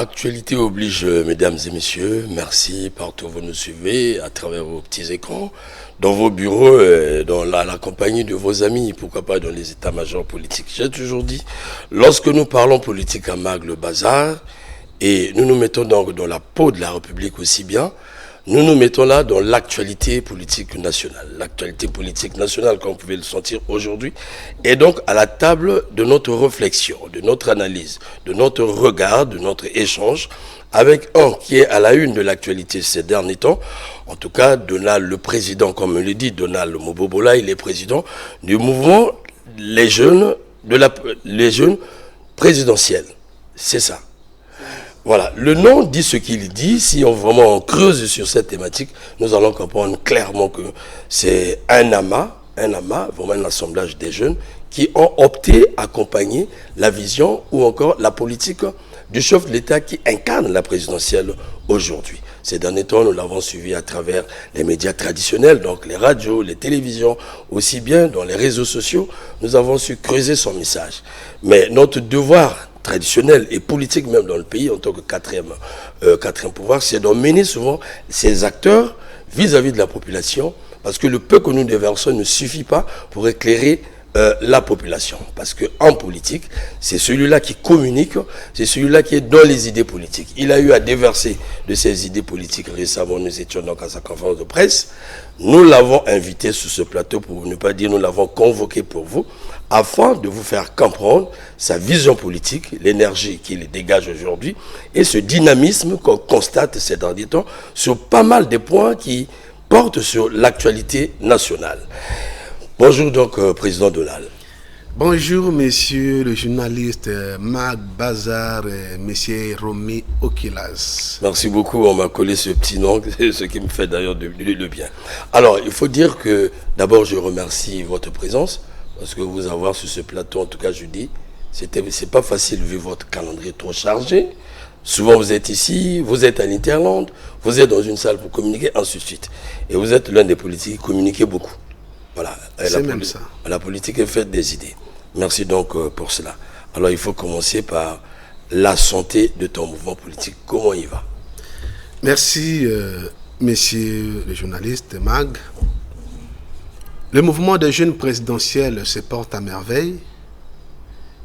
Actualité oblige, mesdames et messieurs. Merci partout où vous nous suivez, à travers vos petits écrans, dans vos bureaux, dans la compagnie de vos amis, pourquoi pas dans les états-majors politiques. J'ai toujours dit, lorsque nous parlons politique à Mag, le bazar, et nous nous mettons donc dans la peau de la République aussi bien, nous nous mettons là dans l'actualité politique nationale. L'actualité politique nationale, comme vous pouvez le sentir aujourd'hui, est donc à la table de notre réflexion, de notre analyse, de notre regard, de notre échange, avec un qui est à la une de l'actualité ces derniers temps. En tout cas, Donald, le président, comme le dit Donald Mobobola, il est président du mouvement Les Jeunes, les Jeunes présidentiels. C'est ça. Voilà, le nom dit ce qu'il dit. Si on vraiment creuse sur cette thématique, nous allons comprendre clairement que c'est un amas, vraiment un assemblage des jeunes qui ont opté à accompagner la vision ou encore la politique du chef de l'État qui incarne la présidentielle aujourd'hui. Ces derniers temps, nous l'avons suivi à travers les médias traditionnels, donc les radios, les télévisions, aussi bien dans les réseaux sociaux. Nous avons su creuser son message. Mais notre devoir traditionnel et politique même dans le pays en tant que quatrième pouvoir, c'est d'emmener souvent ces acteurs vis-à-vis de la population, parce que le peu que nous déversons ne suffit pas pour éclairer la population. Parce qu'en politique, c'est celui-là qui communique, c'est celui-là qui est dans les idées politiques. Il a eu à déverser de ses idées politiques récemment. Nous étions donc à sa conférence de presse. Nous l'avons invité sur ce plateau, pour ne pas dire nous l'avons convoqué pour vous, afin de vous faire comprendre sa vision politique, l'énergie qu'il dégage aujourd'hui et ce dynamisme qu'on constate ces derniers temps sur pas mal de points qui portent sur l'actualité nationale. Bonjour donc, Président Donald. Bonjour, monsieur le journaliste Mag Bazar et monsieur Romy Okilas. Merci beaucoup, on m'a collé ce petit nom, ce qui me fait d'ailleurs le bien. Alors, il faut dire que d'abord je remercie votre présence, parce que vous avoir sur ce plateau, en tout cas je dis, c'est pas facile vu votre calendrier trop chargé. Souvent vous êtes ici, vous êtes à l'Interland, vous êtes dans une salle pour communiquer, ainsi de suite. Et vous êtes l'un des politiques qui communiquez beaucoup. Voilà. C'est même ça. La politique est faite des idées. Merci donc pour cela. Alors il faut commencer par la santé de ton mouvement politique. Comment il va? Merci, messieurs les journalistes, Mag. Le mouvement des jeunes présidentiels se porte à merveille,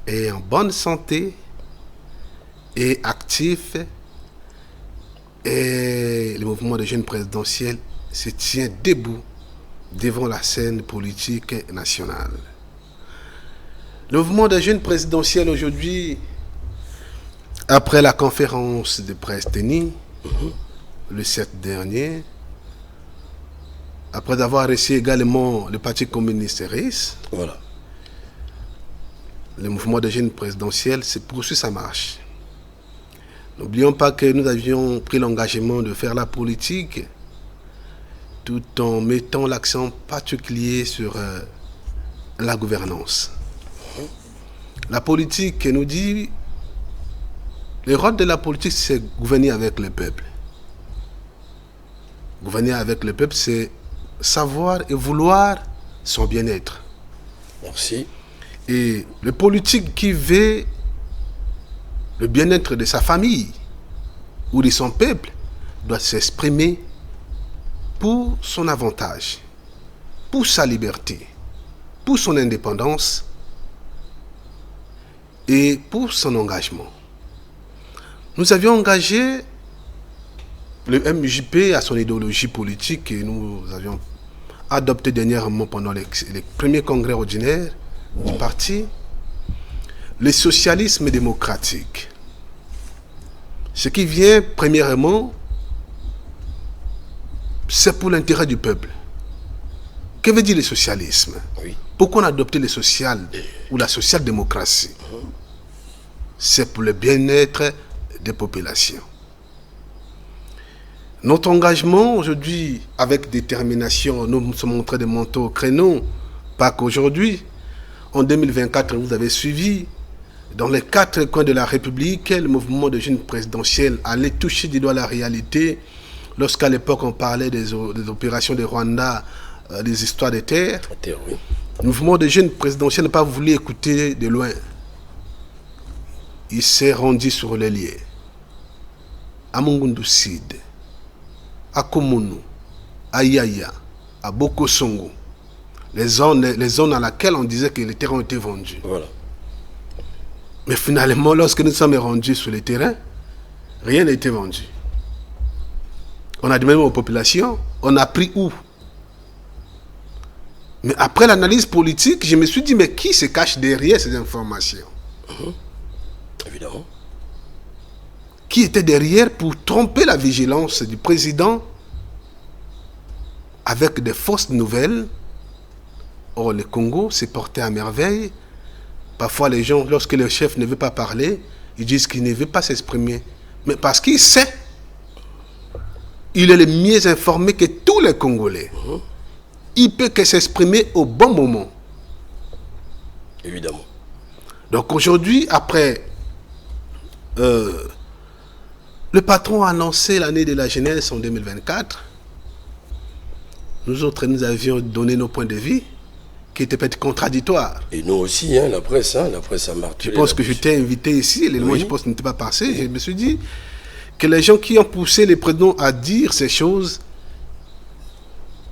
est en bonne santé, est actif, et le mouvement des jeunes présidentiels se tient debout devant la scène politique nationale. Le mouvement des jeunes présidentiels aujourd'hui, après la conférence de presse tenue le 7 dernier, après avoir reçu également le Parti communiste RIS, voilà. Le mouvement des jeunes présidentiels se poursuit sa marche. N'oublions pas que nous avions pris l'engagement de faire la politique tout en mettant l'accent particulier sur la gouvernance. La politique nous dit, le rôle de la politique, c'est gouverner avec le peuple. Gouverner avec le peuple, c'est savoir et vouloir son bien-être. Merci. Et le politique qui veut le bien-être de sa famille ou de son peuple doit s'exprimer pour son avantage, pour sa liberté, pour son indépendance et pour son engagement. Nous avions engagé le MJP à son idéologie politique que nous avions adopté dernièrement pendant les premiers congrès ordinaires du parti, le socialisme démocratique. Ce qui vient premièrement, c'est pour l'intérêt du peuple. Que veut dire le socialisme? Oui. Pourquoi on a adopté le social ou la social-démocratie? C'est pour le bien-être des populations. Notre engagement aujourd'hui, avec détermination, nous sommes en train de monter au créneau, pas qu'aujourd'hui. En 2024, vous avez suivi, dans les 4 coins de la République, le mouvement de jeunes présidentiels allait toucher du doigt la réalité. Lorsqu'à l'époque, on parlait des opérations de Rwanda, des histoires de terre, Oui. le mouvement de jeunes présidentiels n'a pas voulu écouter de loin. Il s'est rendu sur les lieux. à Mungundu Sud, à Komunu, à Yaya, à Bokosongo, les zones dans lesquelles on disait que les terrains ont été vendus. Voilà. Mais finalement, lorsque nous sommes rendus sur le terrain, rien n'a été vendu. On a demandé aux populations, on a pris où? Mais après l'analyse politique, je me suis dit, mais qui se cache derrière ces informations? Évidemment. Qui était derrière pour tromper la vigilance du président avec des fausses nouvelles? Or, le Congo s'est porté à merveille. Parfois, les gens, lorsque le chef ne veut pas parler, ils disent qu'il ne veut pas s'exprimer. Mais parce qu'il sait, il est le mieux informé que tous les Congolais. Il peut que s'exprimer au bon moment. Évidemment. Donc aujourd'hui, après, le patron a annoncé l'année de la jeunesse en 2024. Nous autres, nous avions donné nos points de vue qui étaient peut-être contradictoires. Et nous aussi, hein, la presse a marqué. Je pense que j'étais invité ici, l'élément, Oui. je pense, n'était pas passé. Je me suis dit que les gens qui ont poussé les présidents à dire ces choses,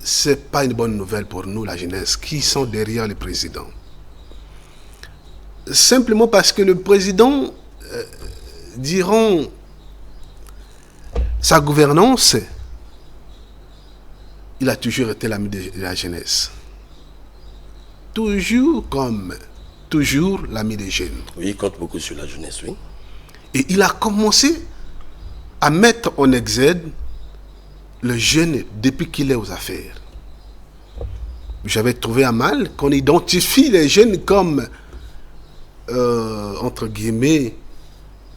ce n'est pas une bonne nouvelle pour nous, la jeunesse, qui sont derrière le président. Simplement parce que le président, durant sa gouvernance, il a toujours été l'ami de la jeunesse. Toujours l'ami des jeunes. Oui, il compte beaucoup sur la jeunesse, oui. Et il a commencé à mettre en exergue le jeune depuis qu'il est aux affaires. J'avais trouvé à mal qu'on identifie les jeunes comme, entre guillemets,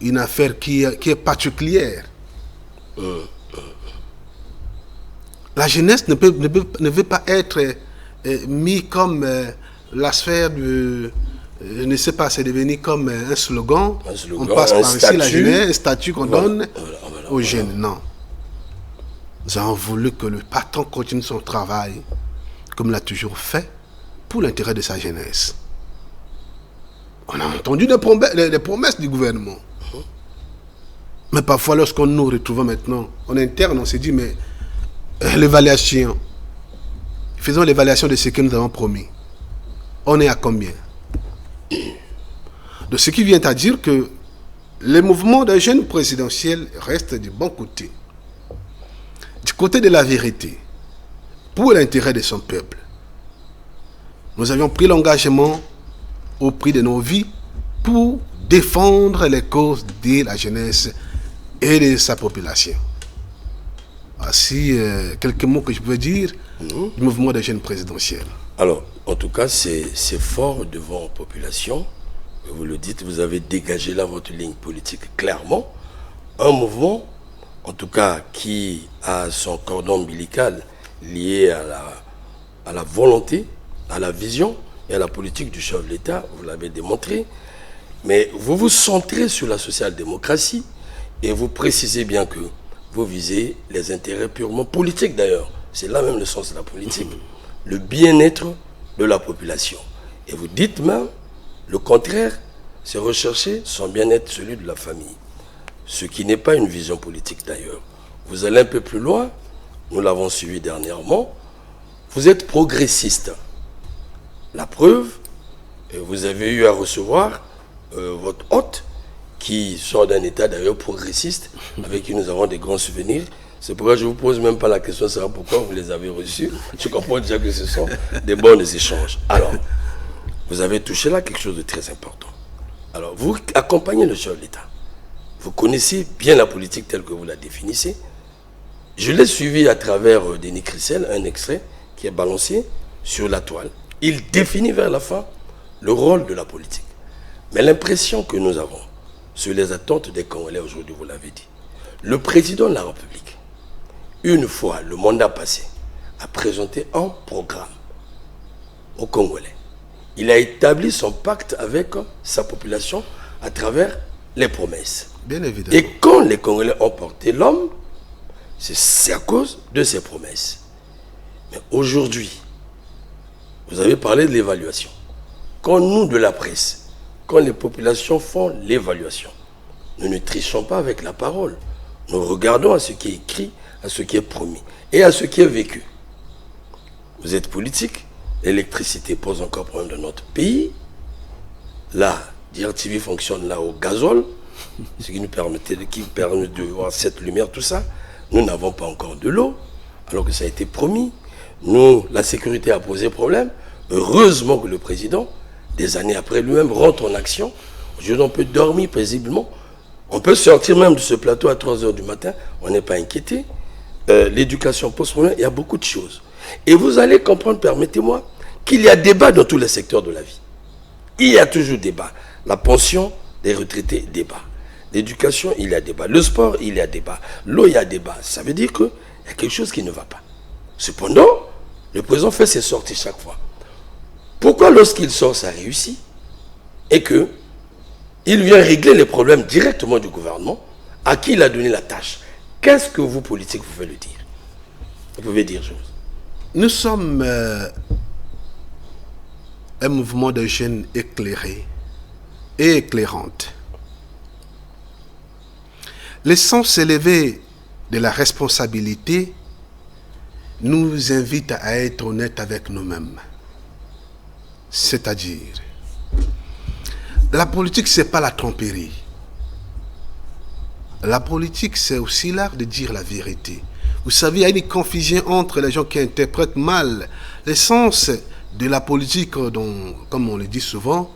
une affaire qui est particulière. La jeunesse ne veut pas être mis comme la sphère de... je ne sais pas, c'est devenu comme un slogan. On passe par ici la jeunesse, un statut qu'on donne aux jeunes. Non. Nous avons voulu que le patron continue son travail comme il l'a toujours fait pour l'intérêt de sa jeunesse. On a entendu les promesses du gouvernement. Mais parfois, lorsqu'on nous retrouve maintenant en interne, on se dit, mais l'évaluation, faisons l'évaluation de ce que nous avons promis. On est à combien? De ce qui vient à dire que le mouvement des jeunes présidentiels reste du bon côté. Du côté de la vérité, pour l'intérêt de son peuple. Nous avions pris l'engagement au prix de nos vies pour défendre les causes de la jeunesse et de sa population. Voici quelques mots que je peux dire du mouvement des jeunes présidentiels. Alors, en tout cas, c'est fort devant la population. Vous le dites, vous avez dégagé là votre ligne politique clairement. Un mouvement, en tout cas, qui a son cordon ombilical lié à la volonté, à la vision et à la politique du chef de l'État, vous l'avez démontré. Mais vous vous centrez sur la social-démocratie et vous précisez bien que vous visez les intérêts purement politiques d'ailleurs. C'est là même le sens de la politique. Le bien-être de la population. Et vous dites même, le contraire, c'est rechercher son bien-être, celui de la famille. Ce qui n'est pas une vision politique d'ailleurs. Vous allez un peu plus loin, nous l'avons suivi dernièrement, vous êtes progressiste. La preuve, vous avez eu à recevoir votre hôte, qui sort d'un état d'ailleurs progressiste, avec qui nous avons des grands souvenirs. C'est pourquoi je ne vous pose même pas la question de savoir pourquoi vous les avez reçus. Je comprends déjà que ce sont des bons échanges. Alors, vous avez touché là quelque chose de très important. Alors, vous accompagnez le chef de l'État. Vous connaissez bien la politique telle que vous la définissez. Je l'ai suivi à travers Denis Christel, un extrait qui est balancé sur la toile. Il définit vers la fin le rôle de la politique. Mais l'impression que nous avons sur les attentes des Congolais aujourd'hui, vous l'avez dit, le président de la République, une fois le mandat passé, a présenté un programme aux Congolais. Il a établi son pacte avec sa population à travers les promesses. Bien évidemment. Et quand les Congolais ont porté l'homme, c'est à cause de ces promesses. Mais aujourd'hui, vous avez parlé de l'évaluation. Quand nous, de la presse, quand les populations font l'évaluation, nous ne trichons pas avec la parole. Nous regardons à ce qui est écrit, à ce qui est promis et à ce qui est vécu. Vous êtes politique, l'électricité pose encore problème dans notre pays. Là, DirecTV fonctionne là au gazole, ce qui nous permet de voir cette lumière, tout ça. Nous n'avons pas encore de l'eau, alors que ça a été promis. Nous, la sécurité a posé problème. Heureusement que le président, des années après lui-même, rentre en action. Aujourd'hui, on peut dormir paisiblement. On peut sortir même de ce plateau à 3 h du matin. On n'est pas inquiété. L'éducation pose problème. Il y a beaucoup de choses. Et vous allez comprendre, permettez-moi, qu'il y a débat dans tous les secteurs de la vie. Il y a toujours débat. La pension des retraités, débat. L'éducation, il y a débat. Le sport, il y a débat. L'eau, il y a débat. Ça veut dire qu'il y a quelque chose qui ne va pas. Cependant, le président fait ses sorties chaque fois. Pourquoi lorsqu'il sort, ça réussit? Et que il vient régler les problèmes directement du gouvernement, à qui il a donné la tâche. Qu'est-ce que vous, politiques, vous pouvez le dire? Vous pouvez dire chose. Nous sommes un mouvement de jeunes éclairés et éclairantes. Le sens élevé de la responsabilité nous invite à être honnêtes avec nous-mêmes. C'est-à-dire, la politique, ce n'est pas la tromperie. La politique, c'est aussi l'art de dire la vérité. Vous savez, il y a une confusion entre les gens qui interprètent mal l'essence de la politique, dont, comme on le dit souvent,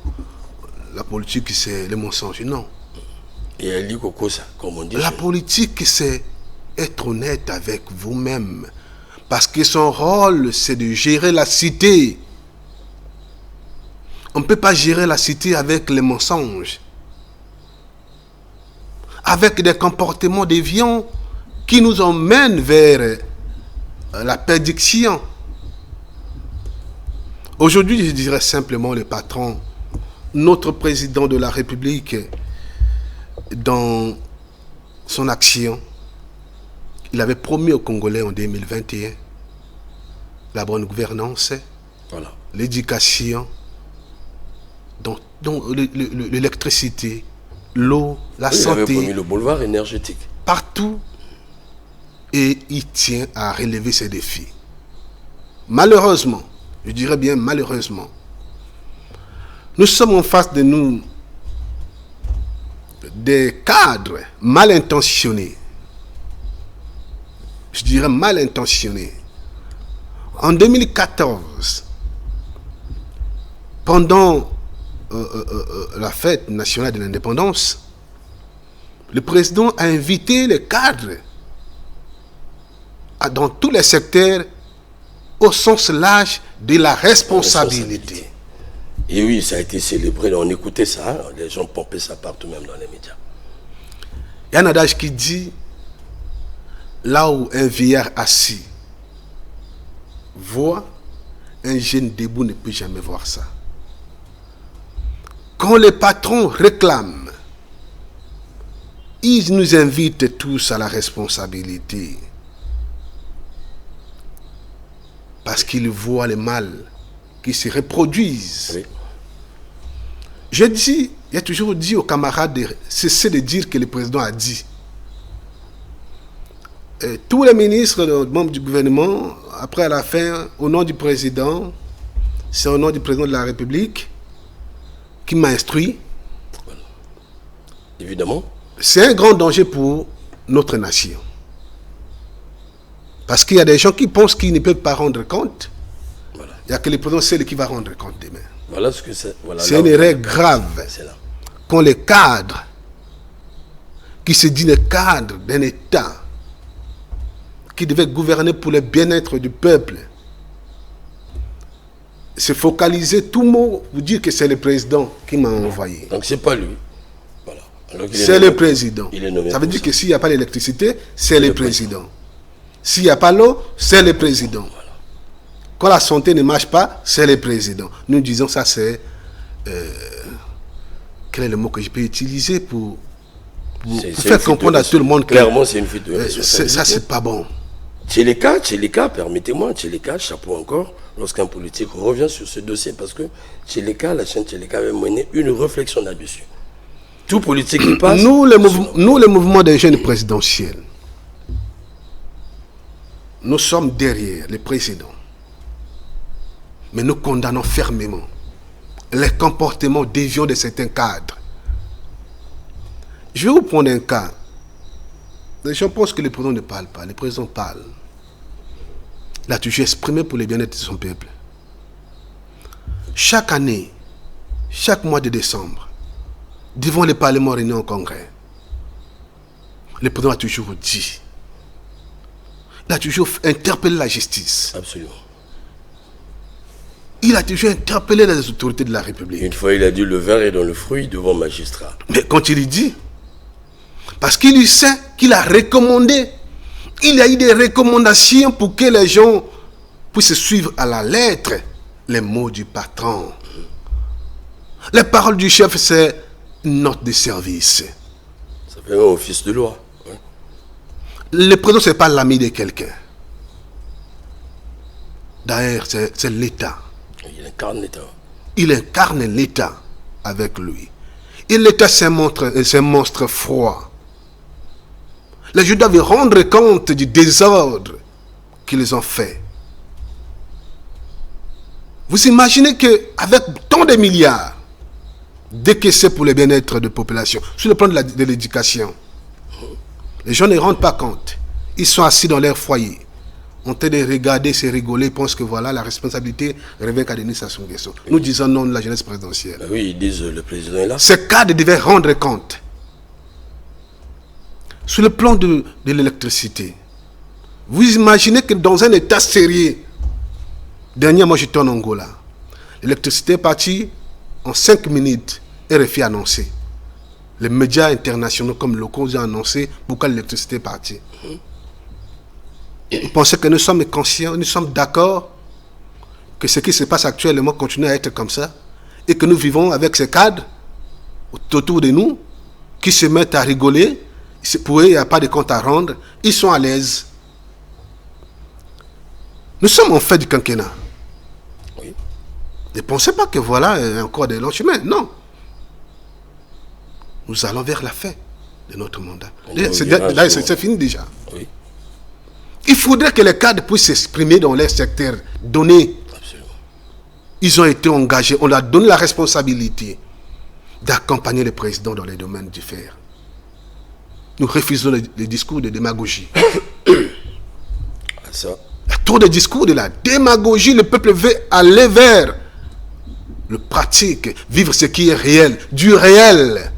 la politique, c'est le mensonge. Non. Et elle dit ça, comme on dit. La politique, c'est être honnête avec vous-même. Parce que son rôle, c'est de gérer la cité. On ne peut pas gérer la cité avec les mensonges, avec des comportements déviants qui nous emmènent vers la perdition. Aujourd'hui, je dirais simplement le patron, notre président de la République, dans son action, il avait promis aux Congolais en 2021 la bonne gouvernance, voilà, l'éducation, donc l'électricité, l'eau, la santé. Il avait promis le boulevard énergétique. Partout. Et il tient à relever ces défis. Malheureusement, je dirais bien malheureusement, nous sommes en face de nous des cadres mal intentionnés. Je dirais mal intentionnés. En 2014, pendant la fête nationale de l'indépendance, le président a invité les cadres dans tous les secteurs au sens large de la responsabilité. Et oui, ça a été célébré, on écoutait ça, hein? Les gens pompaient ça partout, même dans les médias. Il y a un adage qui dit, là où un vieillard assis voit, un jeune debout ne peut jamais voir ça. Quand les patrons réclament, ils nous invitent tous à la responsabilité. Parce qu'ils voient le mal qui se reproduisent. Oui. Je dis, il y a toujours dit aux camarades de cesser de dire que le président a dit. Et tous les ministres, les membres du gouvernement, après à la fin, au nom du président, c'est au nom du président de la République qui m'a instruit. Voilà. Évidemment. C'est un grand danger pour notre nation. Parce qu'il y a des gens qui pensent qu'ils ne peuvent pas rendre compte. Voilà. Il n'y a que le président seul qui va rendre compte demain. Voilà ce que c'est. Voilà, c'est une erreur grave. Quand les cadres, qui se disent les cadres d'un État, qui devait gouverner pour le bien-être du peuple, se focaliser tout mot, vous dire que c'est le président qui m'a envoyé. Donc c'est pas lui. Voilà. C'est le président. Ça veut dire que s'il n'y a pas d'électricité, c'est le président. S'il n'y a pas l'eau, c'est le président. Voilà. Quand la santé ne marche pas, c'est le président. Nous disons ça, c'est... quel est le mot que je peux utiliser pour faire comprendre à tout le monde que... Clairement, c'est une fuite de responsabilité. Ça, c'est pas bon. Tcheleka, permettez-moi, Tcheleka, chapeau encore, lorsqu'un politique revient sur ce dossier, parce que Tcheleka, la chaîne Tcheleka avait mené une réflexion là-dessus. Tout politique qui passe. Nous, les mouvements des jeunes présidentiels, nous sommes derrière les présidents. Mais nous condamnons fermement les comportements déviants de certains cadres. Je vais vous prendre un cas. Les gens pensent que le président ne parle pas. Le président parle. Il a toujours exprimé pour le bien-être de son peuple. Chaque année, chaque mois de décembre, devant le Parlement réuni en congrès, le président a toujours dit, il a toujours interpellé la justice. Absolument. Il a toujours interpellé les autorités de la République. Une fois, il a dit le verre est dans le fruit devant magistrat. Mais quand il dit, parce qu'il sait qu'il a recommandé, il y a eu des recommandations pour que les gens puissent suivre à la lettre les mots du patron. Les paroles du chef, c'est une note de service. Ça fait un office de loi. Hein? Le président, ce n'est pas l'ami de quelqu'un. D'ailleurs, c'est l'État. Il incarne l'État. Il incarne l'État avec lui. Et l'État, c'est un monstre froid. Les gens doivent rendre compte du désordre qu'ils ont fait. Vous imaginez qu'avec tant de milliards décaissés pour le bien-être de la population, sur le plan de l'éducation, les gens ne rendent pas compte. Ils sont assis dans leur foyer, en train de regarder, se rigoler, pensent que voilà, la responsabilité revient à Denis Sassou Nguesso. Nous disons non de la jeunesse présidentielle. Ben oui, ils disent le président est là. Ces cadres devaient rendre compte. Sur le plan de l'électricité, vous imaginez que dans un état sérieux, dernièrement j'étais en Angola, l'électricité est partie en 5 minutes, RFI a annoncé. Les médias internationaux comme locaux ont annoncé pourquoi l'électricité est partie. Vous pensez que nous sommes conscients, nous sommes d'accord que ce qui se passe actuellement continue à être comme ça et que nous vivons avec ces cadres autour de nous qui se mettent à rigoler. Pour eux, il n'y a pas de compte à rendre. Ils sont à l'aise. Nous sommes en fait du quinquennat. Oui. Ne pensez pas que voilà, il y a encore des longs chemins. Non. Nous allons vers la fin de notre mandat. C'est fini déjà. Oui. Il faudrait que les cadres puissent s'exprimer dans leur secteur donné. Absolument. Ils ont été engagés. On leur a donné la responsabilité d'accompagner le président dans les domaines du fer. Nous refusons les discours de démagogie. Ça. Il y a trop de discours de la démagogie. Le peuple veut aller vers le pratique, vivre ce qui est réel, du réel.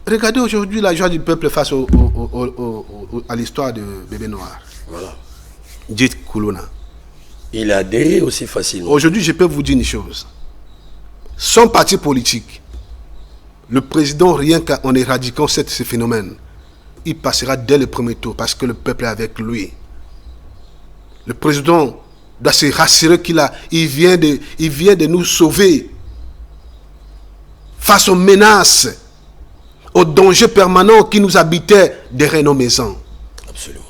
Regardez aujourd'hui la joie du peuple face à l'histoire de Bébé Noir. Voilà. Dit Koulouna. Il a adhéré aussi facilement. Aujourd'hui, je peux vous dire une chose. Son parti politique, le président, rien qu'en éradiquant ce phénomène, il passera dès le premier tour parce que le peuple est avec lui. Le président doit se rassurer il vient de nous sauver face aux menaces, aux dangers permanents qui nous habitaient derrière nos maisons. Absolument.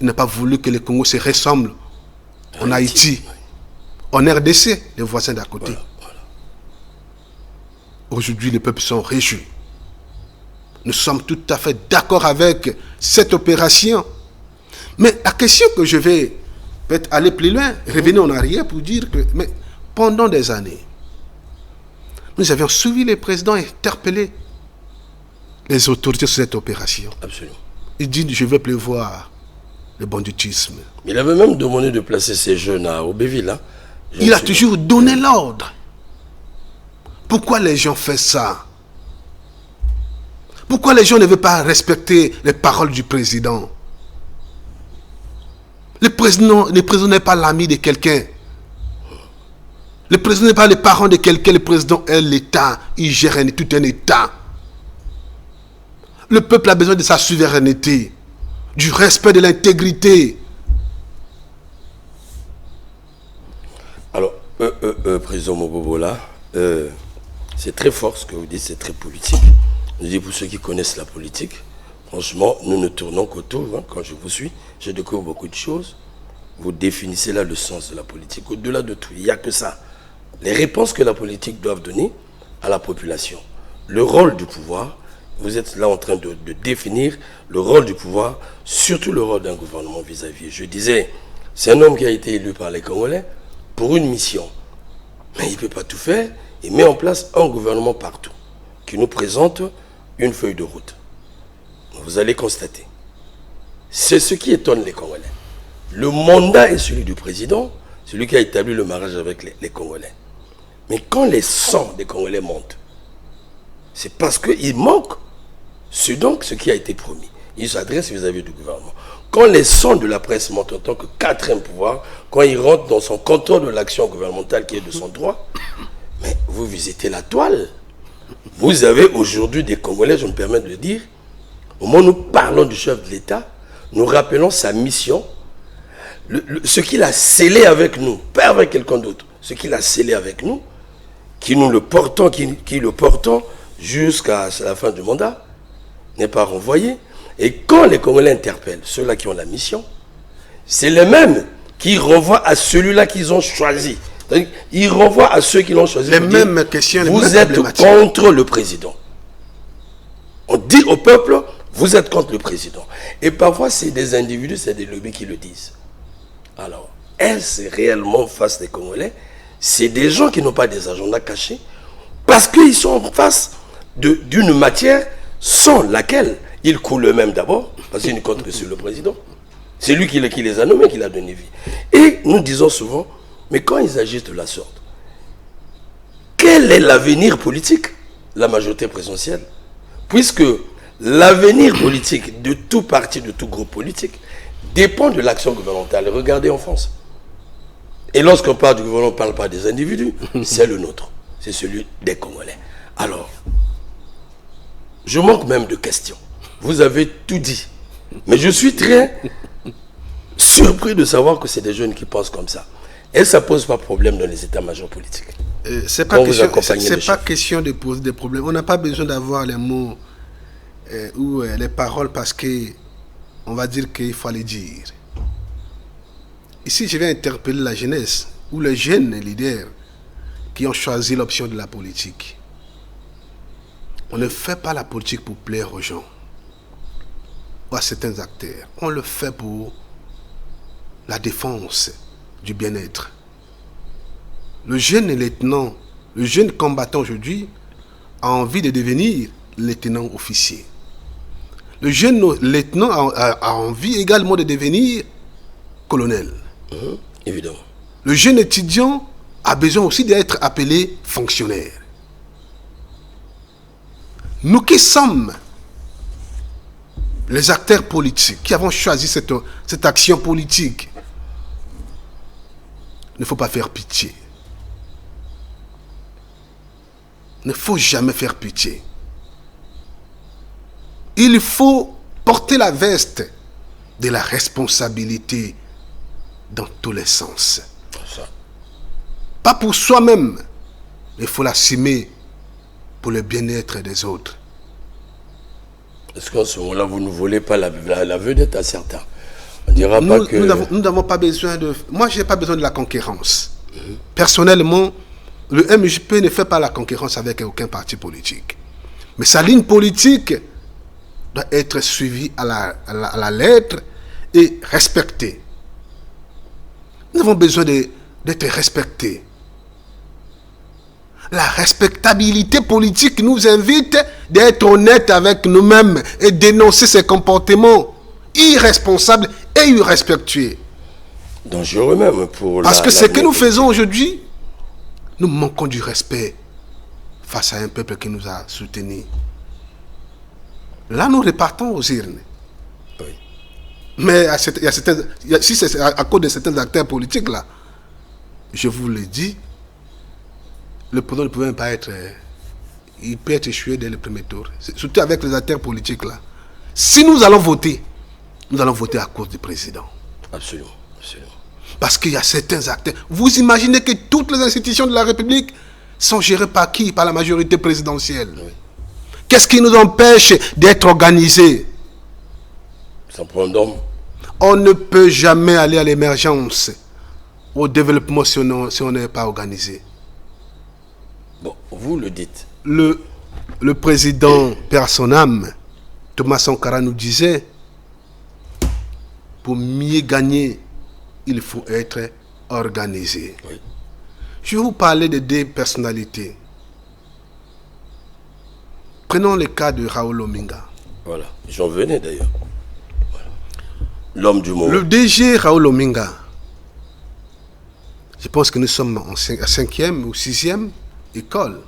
Il n'a pas voulu que le Congo se ressemble en Haïti, oui. En RDC, les voisins d'à côté. Voilà, voilà. Aujourd'hui, les peuples sont réjouis. Nous sommes tout à fait d'accord avec cette opération. Mais la question que je vais peut-être aller plus loin, revenir en arrière pour dire que mais pendant des années, nous avions suivi les présidents et interpellé les autorités sur cette opération. Absolument. Il dit, je ne veux plus voir le banditisme. Il avait même demandé de placer ces jeunes à Aubéville. Hein. Il a toujours donné l'ordre. Pourquoi les gens font ça? Pourquoi les gens ne veulent pas respecter les paroles du président? Le président n'est pas l'ami de quelqu'un. Le président n'est pas le parent de quelqu'un. Le président est l'État. Il gère tout un État. Le peuple a besoin de sa souveraineté, du respect de l'intégrité. Alors, président Mobobola, c'est très fort ce que vous dites, c'est très politique. Je dis pour ceux qui connaissent la politique, franchement, nous ne tournons qu'autour. Hein, quand je vous suis, je découvre beaucoup de choses. Vous définissez là le sens de la politique. Au-delà de tout, il n'y a que ça. Les réponses que la politique doit donner à la population. Le rôle du pouvoir, vous êtes là en train de définir le rôle du pouvoir, surtout le rôle d'un gouvernement vis-à-vis. Je disais, c'est un homme qui a été élu par les Congolais pour une mission. Mais il ne peut pas tout faire. Il met en place un gouvernement partout qui nous présente une feuille de route. Vous allez constater. C'est ce qui étonne les Congolais. Le mandat est celui du président, celui qui a établi le mariage avec les Congolais. Mais quand les sangs des Congolais montent, c'est parce qu'il manque ce qui a été promis. Il s'adresse vis-à-vis du gouvernement. Quand les sangs de la presse montent en tant que quatrième pouvoir, quand il rentre dans son contrôle de l'action gouvernementale qui est de son droit, mais vous visitez la toile. Vous avez aujourd'hui des Congolais, je me permets de le dire, au moment où nous parlons du chef de l'État, nous rappelons sa mission, ce qu'il a scellé avec nous, pas avec quelqu'un d'autre, ce qu'il a scellé avec nous, qui nous le portons, qui le portons jusqu'à la fin du mandat, n'est pas renvoyé. Et quand les Congolais interpellent ceux-là qui ont la mission, c'est les mêmes qui renvoient à celui-là qu'ils ont choisi. Ils renvoient à ceux qui l'ont choisi. Les mêmes questions, les mêmes vous êtes contre le président. On dit au peuple, vous êtes contre le président. Et parfois, c'est des individus, c'est des lobbies qui le disent. Alors, est-ce réellement face des Congolais? C'est des gens qui n'ont pas des agendas cachés parce qu'ils sont en face d'une matière sans laquelle ils coulent eux-mêmes d'abord, parce qu'ils ne comptent que sur le président. C'est lui qui les a nommés, qui l'a donné vie. Et nous disons souvent, mais quand ils agissent de la sorte, quel est l'avenir politique? La majorité présidentielle. Puisque l'avenir politique de tout parti, de tout groupe politique, dépend de l'action gouvernementale. Regardez en France. Et lorsqu'on parle du gouvernement, on ne parle pas des individus, c'est le nôtre. C'est celui des Congolais. Alors, je manque même de questions. Vous avez tout dit. Mais je suis très surpris de savoir que c'est des jeunes qui pensent comme ça. Et ça ne pose pas de problème dans les états-majors politiques. Ce n'est pas question de poser des problèmes. On n'a pas besoin d'avoir les mots ou les paroles parce qu'on va dire qu'il faut les dire. Ici, je vais interpeller la jeunesse ou les jeunes leaders qui ont choisi l'option de la politique. On ne fait pas la politique pour plaire aux gens ou à certains acteurs. On le fait pour la défense du bien-être. Le jeune lieutenant, le jeune combattant aujourd'hui a envie de devenir lieutenant officier. Le jeune lieutenant a envie également de devenir colonel. Évidemment. Le jeune étudiant a besoin aussi d'être appelé fonctionnaire. Nous qui sommes les acteurs politiques, qui avons choisi cette action politique, il ne faut pas faire pitié. Il ne faut jamais faire pitié. Il faut porter la veste de la responsabilité dans tous les sens. Pas pour soi-même, mais il faut l'assumer pour le bien-être des autres. Est-ce qu'en ce moment-là, vous ne volez pas la vedette à certains? On dira pas que... Nous n'avons pas besoin de... Moi, je n'ai pas besoin de la concurrence. Personnellement, le MJP ne fait pas la concurrence avec aucun parti politique. Mais sa ligne politique doit être suivie à la lettre et respectée. Nous avons besoin d'être respectés. La respectabilité politique nous invite d'être honnêtes avec nous-mêmes et dénoncer ces comportements irresponsables et irrespectueux. Dangereux même pour Parce que ce que nous faisons aujourd'hui, nous manquons du respect face à un peuple qui nous a soutenus. Là, nous repartons aux urnes. Oui. Mais si c'est à cause de certains acteurs politiques, là, je vous le dis, le président ne peut même pas être... Il peut être échoué dès le premier tour. Surtout avec les acteurs politiques, là. Si nous allons voter à cause du président. Absolument, absolument. Parce qu'il y a certains acteurs. Vous imaginez que toutes les institutions de la République sont gérées par qui? Par la majorité présidentielle. Oui. Qu'est-ce qui nous empêche d'être organisés? Sans problème d'homme. On ne peut jamais aller à l'émergence, au développement si on n'est pas organisé. Bon, vous le dites. le président, père son âme, Thomas Sankara nous disait, pour mieux gagner, il faut être organisé. Oui. Je vais vous parler de deux personnalités. Prenons le cas de Raoul Ominga. Voilà, j'en venais d'ailleurs. Voilà. L'homme du monde. Le DG Raoul Ominga, je pense que nous sommes à 5e ou 6e école.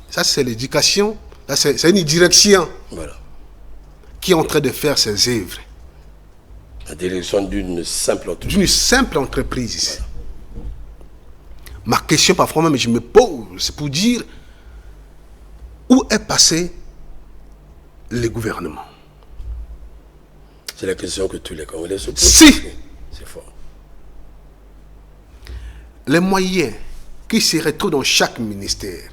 Ça, c'est l'éducation. C'est une direction, voilà, qui est en train de faire ses œuvres. La direction d'une simple entreprise. D'une simple entreprise. Voilà. Ma question, parfois même, je me pose, c'est pour dire où est passé le gouvernement. C'est la question que tous les Congolais se posent. Si c'est fort. Les moyens qui se retrouvent dans chaque ministère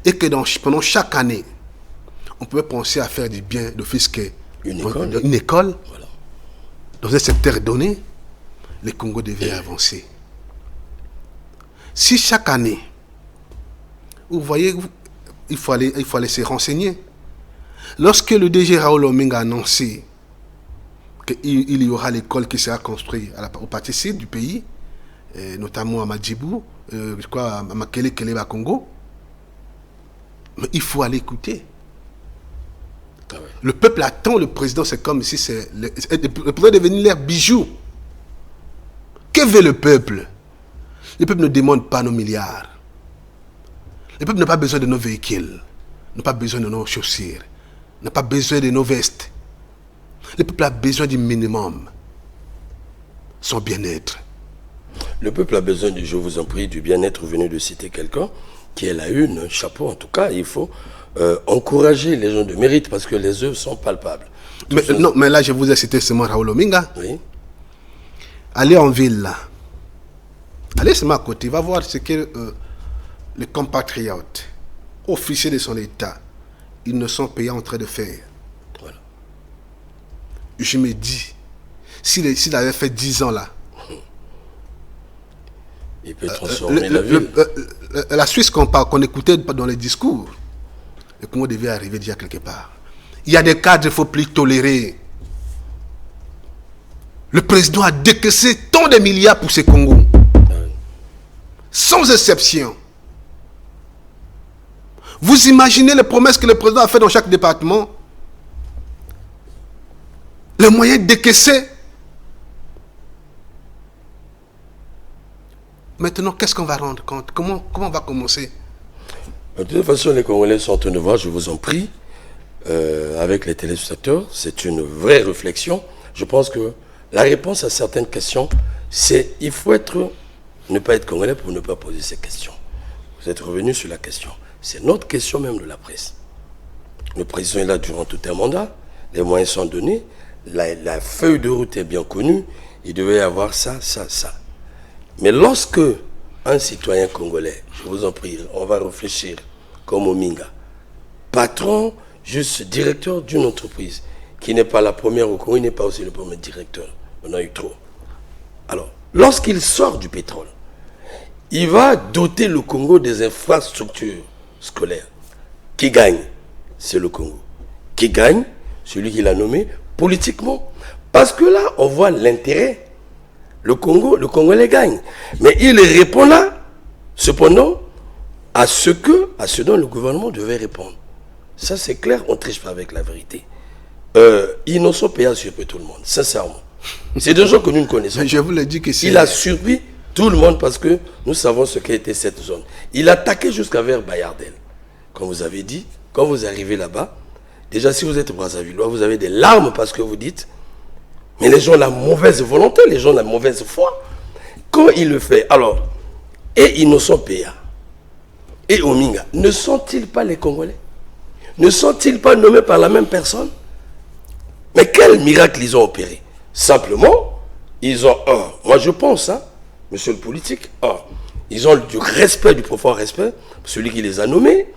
et que pendant chaque année, on peut penser à faire du bien d'office une école voilà, dans un secteur donné, le Congo devait avancer. Si chaque année, vous voyez, il faut aller se renseigner. Lorsque le DG Raoul Ominga a annoncé qu'il y aura l'école qui sera construite au parti sud du pays, notamment à Madjibou, je crois à Makele Keleba Congo, mais il faut aller écouter. Ah ouais. Le peuple attend le président, c'est comme si le président est devenu leur bijou. Que veut le peuple? Le peuple ne demande pas nos milliards. Le peuple n'a pas besoin de nos véhicules, n'a pas besoin de nos chaussures, n'a pas besoin de nos vestes. Le peuple a besoin du minimum, son bien-être. Le peuple a besoin, je vous en prie, du bien-être. Vous venez de citer quelqu'un qui est la une, un chapeau en tout cas. Il faut encourager les gens de mérite parce que les œuvres sont palpables. Mais là, je vous ai cité seulement Raoul Ominga. Oui. Allez en ville, là. Allez seulement à côté, va voir ce que les compatriotes, officiers de son État, ils ne sont payés en train de faire. Voilà. Je me dis, s'il avait fait 10 ans là, il peut transformer la ville. La Suisse qu'on écoutait dans les discours, le Congo devait arriver déjà quelque part. Il y a des cadres qu'il ne faut plus tolérer. Le président a décaissé tant de milliards pour ce Congo. Sans exception. Vous imaginez les promesses que le président a fait dans chaque département? Les moyens décaissés. Maintenant, qu'est-ce qu'on va rendre compte? Comment on va commencer? De toute façon, les Congolais sont en train de voir, je vous en prie, avec les téléspectateurs, c'est une vraie réflexion. Je pense que la réponse à certaines questions, c'est il faut ne pas être Congolais pour ne pas poser ces questions. Vous êtes revenu sur la question. C'est notre question même de la presse. Le président est là durant tout un mandat, les moyens sont donnés, la feuille de route est bien connue, il devait y avoir ça, ça, ça. Mais lorsque un citoyen congolais, je vous en prie, on va réfléchir comme Ominga, patron, juste directeur d'une entreprise, qui n'est pas la première au Congo, il n'est pas aussi le premier directeur. On a eu trop. Alors, lorsqu'il sort du pétrole, il va doter le Congo des infrastructures scolaires. Qui gagne? C'est le Congo. Qui gagne? Celui qui l'a nommé politiquement. Parce que là, on voit l'intérêt. Le Congolais gagne. Mais il répond là, cependant, à ce dont le gouvernement devait répondre. Ça, c'est clair, on ne triche pas avec la vérité. Ils n'ont pas payé à surprendre tout le monde, sincèrement. C'est des gens que nous ne connaissons pas. Je vous l'ai dit que c'est... Il a surpris tout le monde parce que nous savons ce qu'était cette zone. Il a attaqué jusqu'à vers Bayardel. Comme vous avez dit, quand vous arrivez là-bas, déjà si vous êtes Brazzavillois, vous avez des larmes parce que vous dites, mais les gens ont la mauvaise volonté, les gens ont la mauvaise foi. Quand il le fait, alors, et Innocent Péa, et Ominga, ne sont-ils pas les Congolais? Ne sont-ils pas nommés par la même personne? Mais quel miracle ils ont opéré? Simplement, ils ont, moi je pense, monsieur le politique, ils ont du respect, du profond respect pour celui qui les a nommés.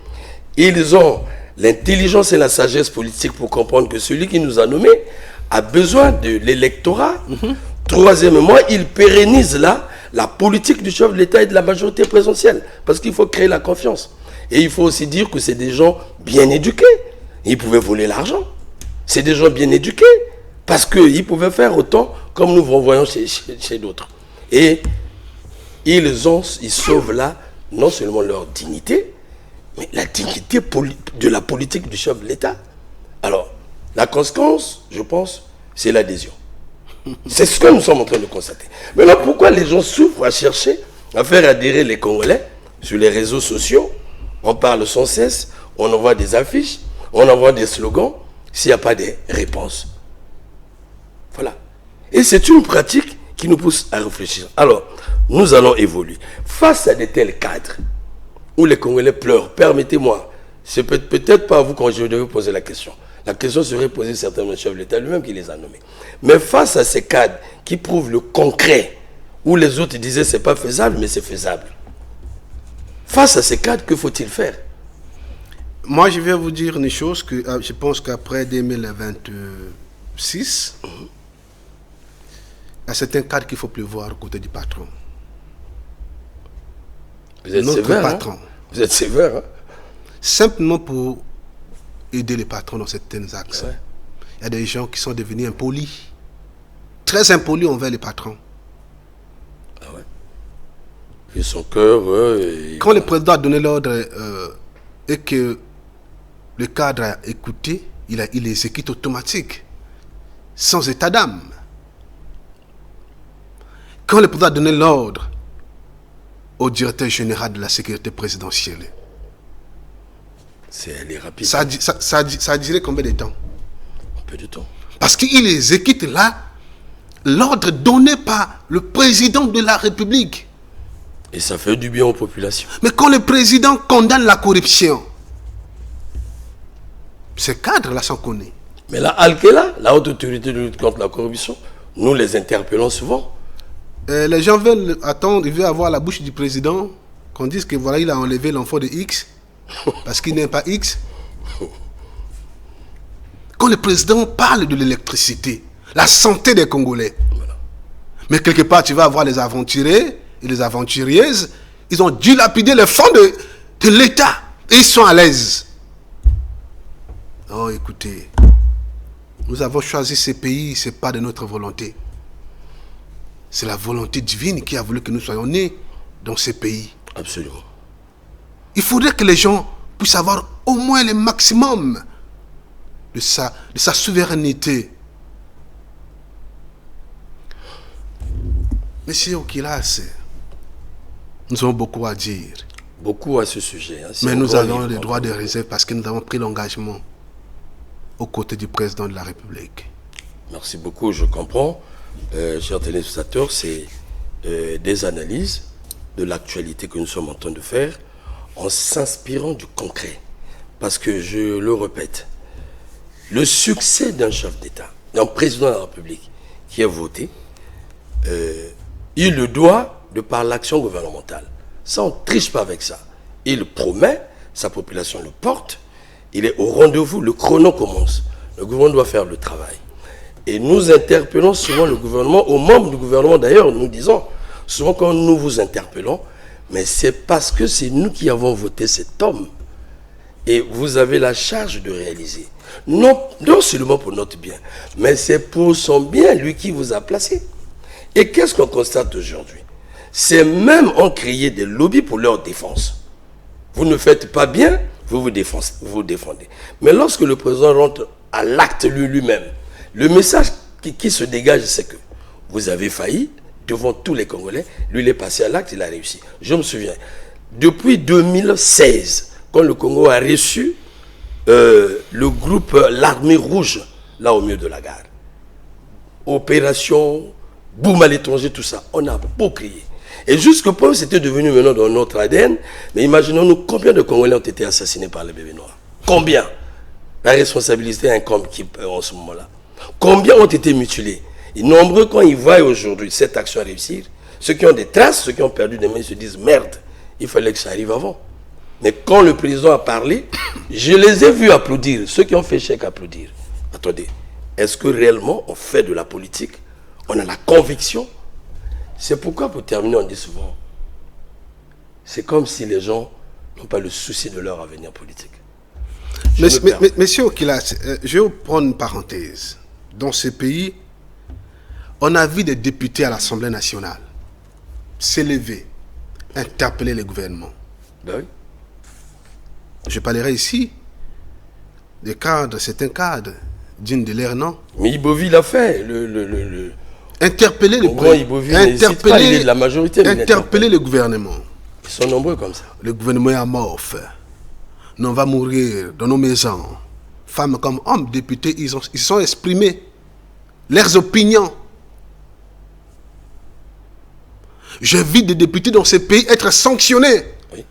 Ils ont l'intelligence et la sagesse politique pour comprendre que celui qui nous a nommés a besoin de l'électorat. Troisièmement, ils pérennisent là la politique du chef de l'État et de la majorité présidentielle. Parce qu'il faut créer la confiance. Et il faut aussi dire que c'est des gens bien éduqués. Ils pouvaient voler l'argent. C'est des gens bien éduqués. Parce qu'ils pouvaient faire autant comme nous voyons chez d'autres. Et ils sauvent là non seulement leur dignité, mais la dignité de la politique du chef de l'État. Alors, la conséquence, je pense, c'est l'adhésion. C'est ce que nous sommes en train de constater. Maintenant, pourquoi les gens souffrent à chercher à faire adhérer les Congolais sur les réseaux sociaux? On parle sans cesse, on envoie des affiches, on envoie des slogans, s'il n'y a pas de réponse. Voilà. Et c'est une pratique qui nous pousse à réfléchir. Alors, nous allons évoluer. Face à de tels cadres, où les Congolais pleurent, permettez-moi, c'est peut-être pas à vous quand je devais poser la question. La question serait posée certainement au chef de l'État lui-même qui les a nommés. Mais face à ces cadres qui prouvent le concret, où les autres disaient c'est pas faisable, mais c'est faisable. Face à ces cadres, que faut-il faire? Moi, je vais vous dire une chose que je pense qu'après 2026, il y a certains cadres qu'il faut plus voir aux côtés du patron. Vous êtes Notre sévère, patron. Hein? Vous êtes sévère, hein? Simplement pour aider les patrons dans certains axes. Ouais. Il y a des gens qui sont devenus impolis. Très impolis envers les patrons. Ah ouais. Et son cœur... Quand le président a donné l'ordre et que le cadre a écouté, il les exécute automatique, sans état d'âme. Quand le président a donné l'ordre au directeur général de la sécurité présidentielle, elle est rapide. ça a duré combien de temps? Un peu de temps. Parce qu'il exécute là l'ordre donné par le président de la République. Et ça fait du bien aux populations. Mais quand le président condamne la corruption, ces cadres-là sont connus. Mais la Alkela, la haute autorité de lutte contre la corruption, nous les interpellons souvent. Les gens veulent attendre, ils veulent avoir la bouche du président, qu'on dise que voilà, il a enlevé l'enfant de X, parce qu'il n'aime pas X. Quand le président parle de l'électricité, la santé des Congolais, voilà. Mais quelque part, tu vas avoir les aventuriers et les aventurieuses, ils ont dilapidé les fonds de l'État, et ils sont à l'aise. Oh, écoutez, nous avons choisi ces pays, ce n'est pas de notre volonté. C'est la volonté divine qui a voulu que nous soyons nés dans ces pays. Absolument. Il faudrait que les gens puissent avoir au moins le maximum de sa souveraineté. Monsieur Okilas, nous avons beaucoup à dire. Beaucoup à ce sujet. Hein. Mais nous avons le droit de réserve parce que nous avons pris l'engagement aux côtés du président de la République. Merci beaucoup, je comprends. Chers téléspectateurs, c'est des analyses de l'actualité que nous sommes en train de faire en s'inspirant du concret. Parce que, je le répète, le succès d'un chef d'État, d'un président de la République qui est voté, il le doit de par l'action gouvernementale. Ça, on ne triche pas avec ça. Il promet, sa population le porte, il est au rendez-vous, le chrono commence. Le gouvernement doit faire le travail. Et nous interpellons souvent le gouvernement, aux membres du gouvernement d'ailleurs, nous disons, souvent quand nous vous interpellons, mais c'est parce que c'est nous qui avons voté cet homme. Et vous avez la charge de réaliser. Non seulement pour notre bien, mais c'est pour son bien, lui qui vous a placé. Et qu'est-ce qu'on constate aujourd'hui? C'est même en créer des lobbies pour leur défense. Vous ne faites pas bien, vous vous défendez. Mais lorsque le président rentre à l'acte lui-même, le message qui se dégage, c'est que vous avez failli devant tous les Congolais. Lui, il est passé à l'acte, il a réussi. Je me souviens, depuis 2016, quand le Congo a reçu le groupe L'Armée Rouge, là au milieu de la gare, opération, boum à l'étranger, tout ça, on a beau crier. Et jusqu'au point où c'était devenu maintenant dans notre ADN, mais imaginons-nous combien de Congolais ont été assassinés par les bébés noirs. Combien? La responsabilité incombe en ce moment-là. Combien ont été mutilés? Et nombreux, quand ils voient aujourd'hui cette action réussir, ceux qui ont des traces, ceux qui ont perdu des mains, ils se disent merde, il fallait que ça arrive avant. Mais quand le président a parlé, je les ai vus applaudir, ceux qui ont fait chèque applaudir. Attendez, est-ce que réellement on fait de la politique? On a la conviction? C'est pourquoi, pour terminer, on dit souvent, c'est comme si les gens n'ont pas le souci de leur avenir politique. Monsieur Okilas, je vais prendre une parenthèse. Dans ce pays, on a vu des députés à l'Assemblée nationale s'élever, interpeller les gouvernements. Ben oui. Je parlerai ici des cadres, certains cadres, digne de l'air, non? Mais Ibovi l'a fait. Interpeller la majorité. Interpeller le gouvernement. Ils sont nombreux comme ça. Le gouvernement est amorphe. Nous, on va mourir dans nos maisons. Femmes comme hommes, députés, ils sont exprimés leurs opinions. Je vis des députés dans ce pays être sanctionnés. Oui.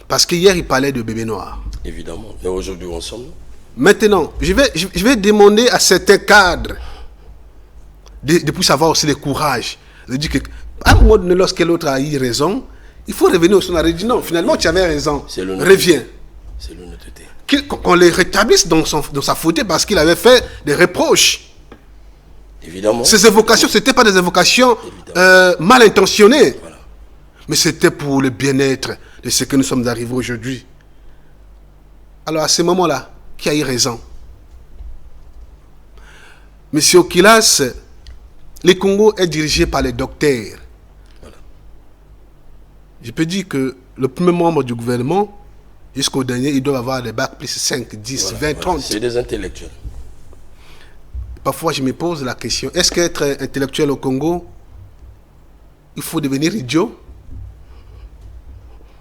Parce qu'hier, ils parlaient de bébés noirs. Évidemment. Mais aujourd'hui, où en sommes-nous? Maintenant, je vais demander à certains cadres de pouvoir savoir aussi le courage. De dire qu'à un moment donné, lorsque l'autre a eu raison, il faut revenir au son arrêt. Dit non, finalement, tu avais raison. Reviens. C'est l'honnêteté. Qu'on les rétablisse dans sa faute parce qu'il avait fait des reproches. Évidemment. Ces évocations, ce n'étaient pas des évocations mal intentionnées. Voilà. Mais c'était pour le bien-être de ce que nous sommes arrivés aujourd'hui. Alors à ce moment-là, qui a eu raison? Monsieur Okilas, le Congo est dirigé par les docteurs. Voilà. Je peux dire que le premier membre du gouvernement, jusqu'au dernier, ils doivent avoir des bacs plus 5, 10, voilà, 20, 30. C'est des intellectuels. Parfois, je me pose la question, est-ce qu'être intellectuel au Congo, il faut devenir idiot?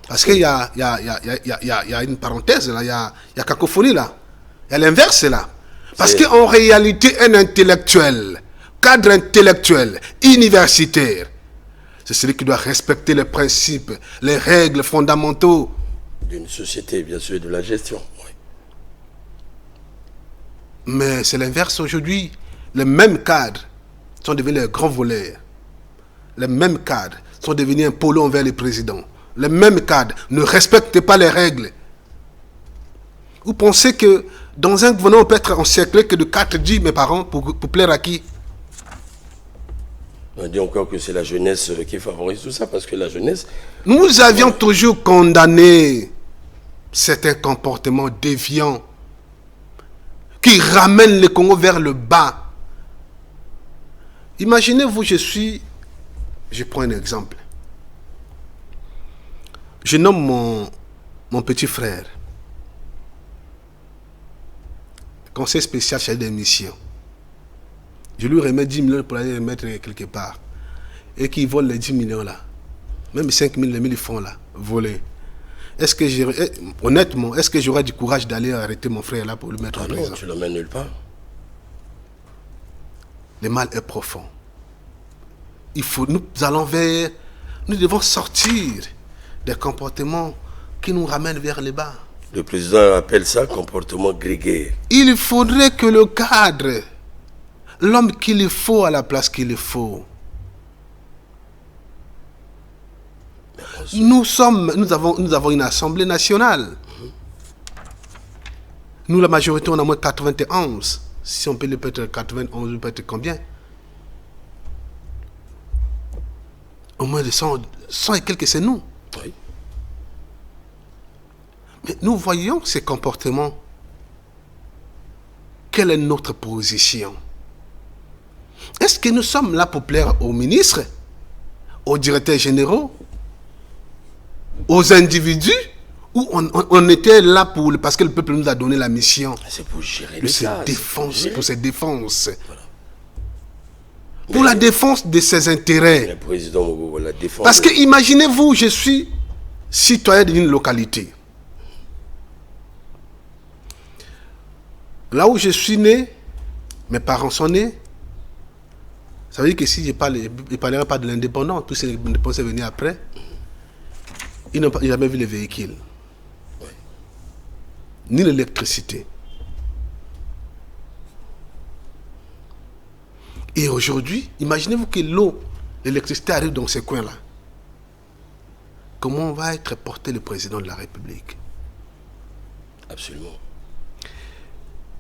Parce qu'il y a une parenthèse, là, il y a cacophonie là. Il y a l'inverse là. Parce qu'en réalité, un intellectuel, cadre intellectuel, universitaire, c'est celui qui doit respecter les principes, les règles fondamentaux d'une société, bien sûr, et de la gestion. Oui. Mais c'est l'inverse aujourd'hui. Les mêmes cadres sont devenus les grands voleurs. Les mêmes cadres sont devenus un polo envers les présidents. Les mêmes cadres ne respectent pas les règles. Vous pensez que dans un gouvernement, on peut être encerclé que de 4-10, mes parents, pour plaire à qui? On dit encore que c'est la jeunesse qui favorise tout ça, parce que la jeunesse... Nous avions toujours condamné certains comportements déviants qui ramènent le Congo vers le bas. Imaginez-vous, je prends un exemple. Je nomme mon petit frère conseil spécial chargé des missions. Je lui remets 10 millions pour aller les mettre quelque part. Et qu'il vole les 10 millions là. Même 5 000, les 1000 francs là, volés. Honnêtement, est-ce que j'aurai du courage d'aller arrêter mon frère là pour le mettre en prison? Non, tu l'emmènes nulle part. Le mal est profond. Nous devons sortir des comportements qui nous ramènent vers le bas. Le président appelle ça comportement grégaire. Il faudrait que le cadre, l'homme qu'il faut à la place qu'il faut. Nous avons une assemblée nationale. Nous, la majorité, on a moins 91. Si on peut le peut-être 91, peut-être combien? Au moins de 100 et quelques, c'est nous. Oui. Mais nous voyons ces comportements. Quelle est notre position? Est-ce que nous sommes là pour plaire aux ministres, aux directeurs généraux, aux individus, ou on était là parce que le peuple nous a donné la mission? C'est pour gérer pour ses défenses. Voilà. Pour la défense de ses intérêts. Le président la défense. Parce que imaginez-vous, je suis citoyen d'une localité. Là où je suis né, mes parents sont nés. Ça veut dire que si je ne parlerai pas de l'indépendance, tous ces indépendants sont venus après, ils n'ont jamais vu les véhicules. Oui. Ni l'électricité. Et aujourd'hui, imaginez-vous que l'électricité arrive dans ces coins-là. Comment va être porté le président de la République? Absolument.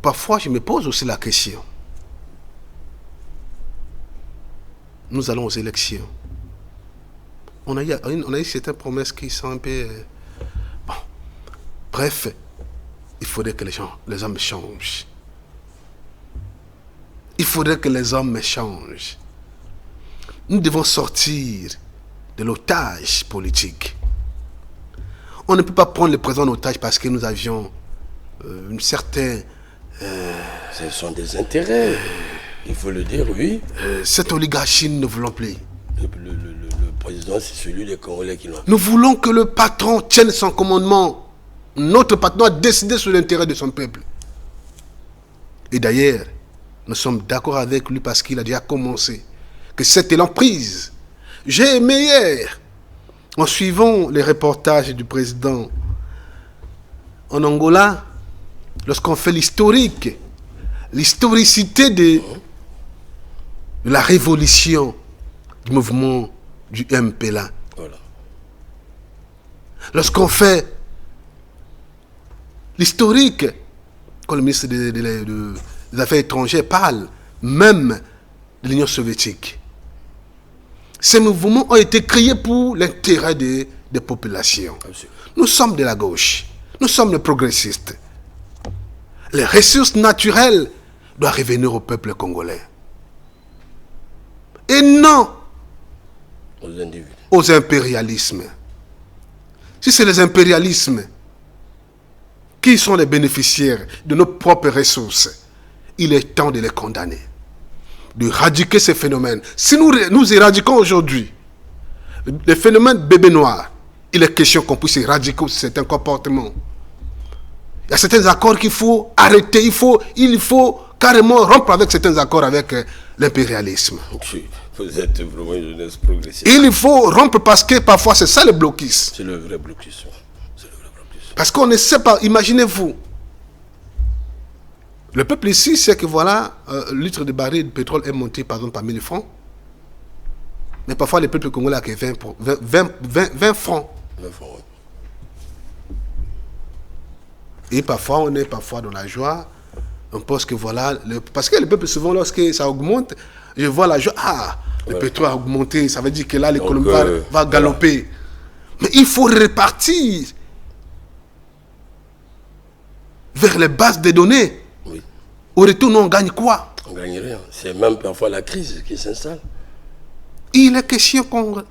Parfois, je me pose aussi la question. Nous allons aux élections. on a eu certaines promesses qui sont un peu... bon. Bref, il faudrait que les hommes changent. Il faudrait que les hommes changent. Nous devons sortir de l'otage politique. On ne peut pas prendre le président en otage parce que nous avions une certaine... Ce sont des intérêts, il faut le dire, oui. Cette oligarchie, nous ne voulons plus. Le président, c'est celui des Congolais qui l'ont. Nous voulons que le patron tienne son commandement. Notre patron a décidé sur l'intérêt de son peuple. Et d'ailleurs, nous sommes d'accord avec lui parce qu'il a déjà commencé. Que cette élan prise. J'ai aimé hier, en suivant les reportages du président en Angola, lorsqu'on fait l'historicité de la révolution du mouvement du MPLA. Voilà. Lorsqu'on fait l'historique, quand le ministre des Affaires étrangères parle même de l'Union soviétique, ces mouvements ont été créés pour l'intérêt des populations. Absolument. Nous sommes de la gauche, nous sommes les progressistes. Les ressources naturelles doivent revenir au peuple congolais. Et non Aux individus. aux impérialismes. Si c'est les impérialismes qui sont les bénéficiaires de nos propres ressources, il est temps de les condamner, de éradiquer ces phénomènes. Si nous éradiquons aujourd'hui le phénomène bébé noir, il est question qu'on puisse éradiquer certains comportements. Il y a certains accords qu'il faut arrêter, il faut carrément rompre avec certains accords avec l'impérialisme. Vous êtes vraiment une jeunesse progressiste. Il faut rompre parce que parfois c'est ça le blocus. C'est le vrai blocus. C'est le vrai blocus. Parce qu'on ne sait pas, imaginez-vous. Le peuple ici sait que voilà, le litre de baril de pétrole est monté par exemple par 1000 francs. Mais parfois le peuple congolais a que 20 francs. 20 francs, oui. Et parfois on est dans la joie. On pense que voilà, parce que le peuple souvent lorsque ça augmente, je vois la joie, le pétrole a augmenté, ça veut dire que là l'économie va galoper. Mais il faut repartir vers les bases des données. Oui. Au retour, nous on gagne quoi? On ne gagne rien. C'est même parfois la crise qui s'installe. Il est question qu'on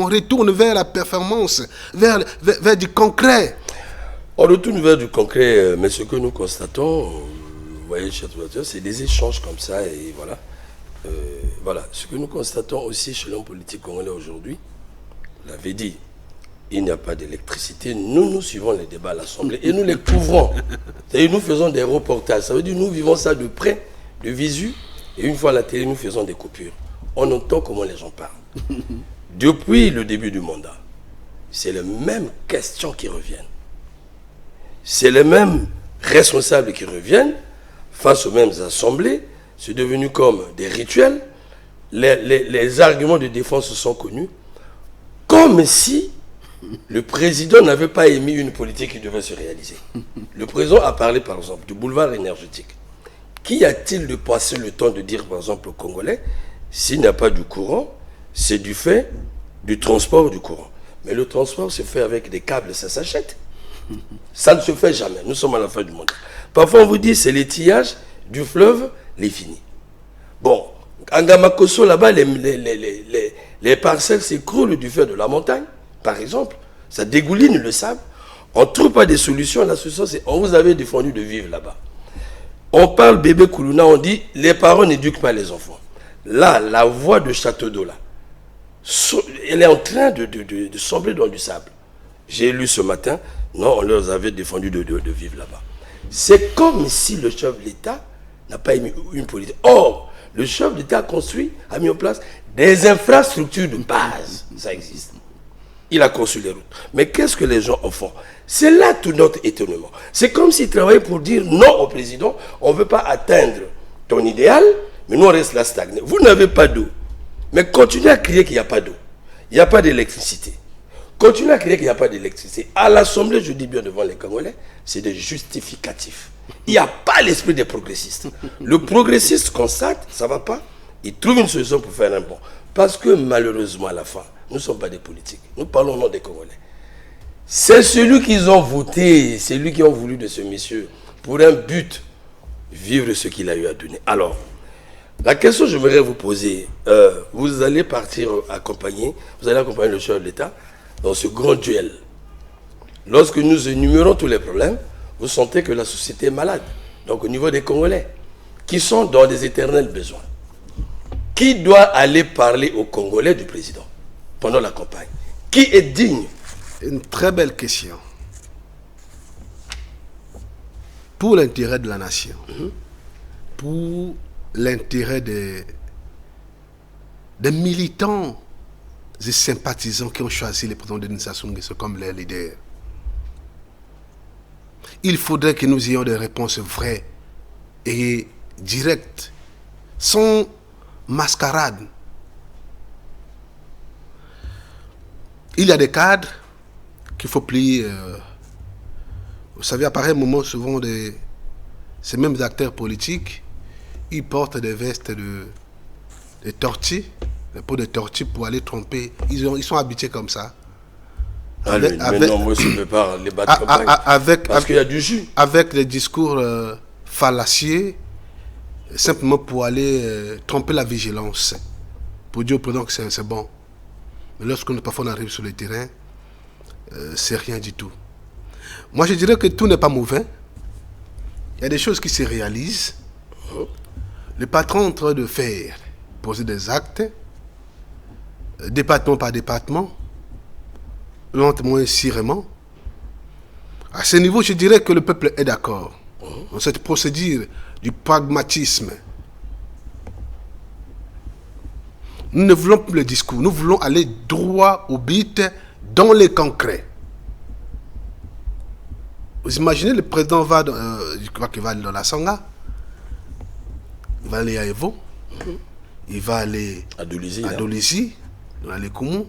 retourne vers la performance, vers du concret. On retourne vers du concret, mais ce que nous constatons, vous voyez, chers auditeurs, c'est des échanges comme ça, et voilà. Voilà, ce que nous constatons aussi chez l'homme politique congolais aujourd'hui, vous l'avez dit, il n'y a pas d'électricité. Nous suivons les débats à l'Assemblée et nous les couvrons. C'est-à-dire, nous faisons des reportages. Ça veut dire nous vivons ça de près, de visu, et une fois à la télé, nous faisons des coupures. On entend comment les gens parlent. Depuis le début du mandat, c'est les mêmes questions qui reviennent. C'est les mêmes responsables qui reviennent face aux mêmes assemblées. C'est devenu comme des rituels. Les arguments de défense sont connus. Comme si le président n'avait pas émis une politique qui devait se réaliser. Le président a parlé, par exemple, du boulevard énergétique. Qu'y a-t-il de passer le temps de dire, par exemple, aux Congolais, s'il n'y a pas du courant, c'est du fait du transport du courant. Mais le transport se fait avec des câbles, ça s'achète. Ça ne se fait jamais. Nous sommes à la fin du monde. Parfois, on vous dit c'est l'étillage du fleuve, les finis. Bon, en Gamakoso, là-bas, les parcelles s'écroulent du fait de la montagne, par exemple. Ça dégouline le sable. On ne trouve pas des solutions. La solution, c'est on vous avait défendu de vivre là-bas. On parle bébé Koulouna, on dit les parents n'éduquent pas les enfants. Là, la voie de Château d'eau, là, elle est en train de sombrer dans du sable. J'ai lu ce matin, non, on leur avait défendu de vivre là-bas. C'est comme si le chef de l'État n'a pas émis une politique. Or, le chef de l'État a mis en place des infrastructures de base. Ça existe. Il a conçu les routes. Mais qu'est-ce que les gens en font? C'est là tout notre étonnement. C'est comme s'ils travaillaient pour dire non au président, on ne veut pas atteindre ton idéal, mais nous on reste là stagné. Vous n'avez pas d'eau. Mais continuez à crier qu'il n'y a pas d'eau. Il n'y a pas d'électricité. Continuez à crier qu'il n'y a pas d'électricité. À l'Assemblée, je dis bien devant les Congolais, c'est des justificatifs. Il n'y a pas l'esprit des progressistes. Le progressiste constate, ça ne va pas, il trouve une solution pour faire un bon. Parce que malheureusement, à la fin, nous ne sommes pas des politiques. Nous parlons au nom des Congolais. C'est celui qu'ils ont voté, c'est lui qui ont voulu de ce monsieur, pour un but, vivre ce qu'il a eu à donner. Alors, la question que j'aimerais vous poser, vous allez partir accompagner, vous allez accompagner le chef de l'État dans ce grand duel. Lorsque nous énumérons tous les problèmes, vous sentez que la société est malade. Donc au niveau des Congolais, qui sont dans des éternels besoins. Qui doit aller parler aux Congolais du président pendant la campagne? Qui est digne? Une très belle question. Pour l'intérêt de la nation, pour l'intérêt des militants et sympathisants qui ont choisi le président Denis Sassou Nguesso comme leur leader, il faudrait que nous ayons des réponses vraies et directes, sans mascarade. Il y a des cadres qu'il faut plier. Vous savez, à pareil moment, souvent, ces mêmes acteurs politiques, ils portent des vestes de tortues, des peaux de tortue pour aller tromper. Ils sont habitués comme ça. Maintenant, moi, je ne peux pas les battre parce qu'il y a du jus. Avec des discours fallacieux, simplement pour aller tromper la vigilance, pour dire au président que c'est bon. Mais lorsque parfois on arrive sur le terrain, c'est rien du tout. Moi, je dirais que tout n'est pas mauvais. Il y a des choses qui se réalisent. Le patron est en train de faire, poser des actes, département par département, lentement et sûrement. À ce niveau, je dirais que le peuple est d'accord. Dans cette procédure du pragmatisme, nous ne voulons plus le discours, nous voulons aller droit au but, dans les concrets. Vous imaginez, le président va, je crois qu'il va aller dans la Sangha, il va aller à Evo, il va aller à Dolisie, dans les Koumou.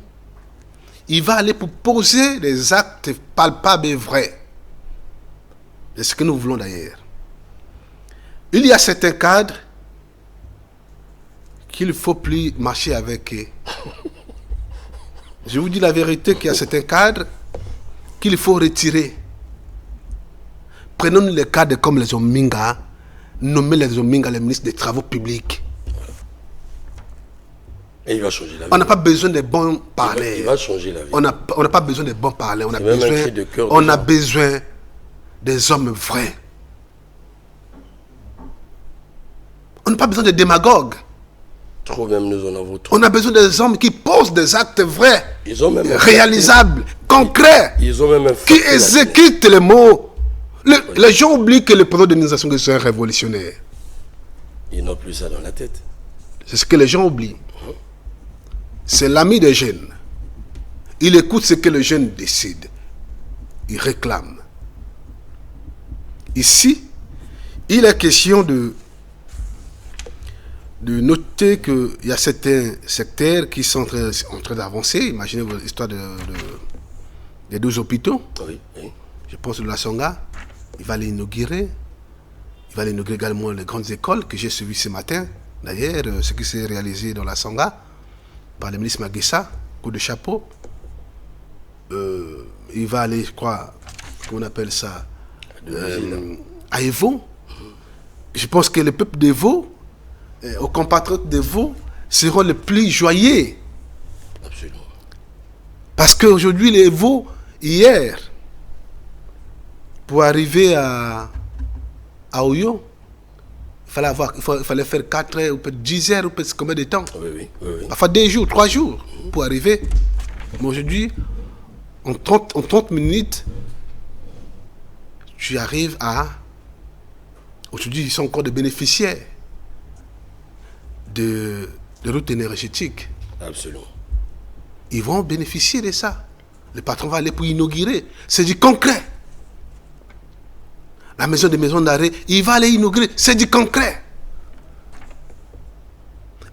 Il va aller pour poser des actes palpables et vrais. C'est ce que nous voulons d'ailleurs. Il y a certains cadres qu'il ne faut plus marcher avec eux. Je vous dis la vérité qu'il y a certains cadres qu'il faut retirer. Prenons les cadres comme les Ominga, nommez les Ominga les ministres des Travaux publics. Et il va changer la vie. On n'a pas besoin de bons parlers. Il va changer la vie. On n'a pas besoin de bons parlers. On a besoin des hommes vrais. On n'a pas besoin de démagogues. Trop même, nous en avons trop. On a besoin des hommes qui posent des actes vrais, ils ont même réalisables, concrets, ils ont même qui exécutent les mots. Les gens oublient que le président de Denis Sassou Nguesso est un révolutionnaire. Ils n'ont plus ça dans la tête. C'est ce que les gens oublient. C'est l'ami des jeunes. Il écoute ce que les jeunes décident. Il réclame. Ici, il est question de noter qu'il y a certains secteurs qui sont en train d'avancer. Imaginez l'histoire des 12 hôpitaux. Oui, oui. Je pense de la Songa. Il va l'inaugurer. Il va l'inaugurer également les grandes écoles que j'ai suivies ce matin. D'ailleurs, ce qui s'est réalisé dans la Songa par le ministre Maguessa, coup de chapeau. Il va aller, je crois, comment on appelle ça, à Evo. Je pense que le peuple d'Evo, aux compatriotes d'Evo, seront les plus joyeux. Absolument. Parce qu'aujourd'hui, les Evo, hier, pour arriver à Oyo, il fallait faire 4 heures, ou peut-être 10 heures, ou peut-être combien de temps? Oui. Parfois 2 jours, 3 jours pour arriver. Mais aujourd'hui, en 30 minutes, tu arrives à... Aujourd'hui, ils sont encore des bénéficiaires de routes énergétiques. Absolument. Ils vont bénéficier de ça. Le patron va aller pour inaugurer. C'est du concret. La maison des maisons d'arrêt, il va aller inaugurer. C'est du concret.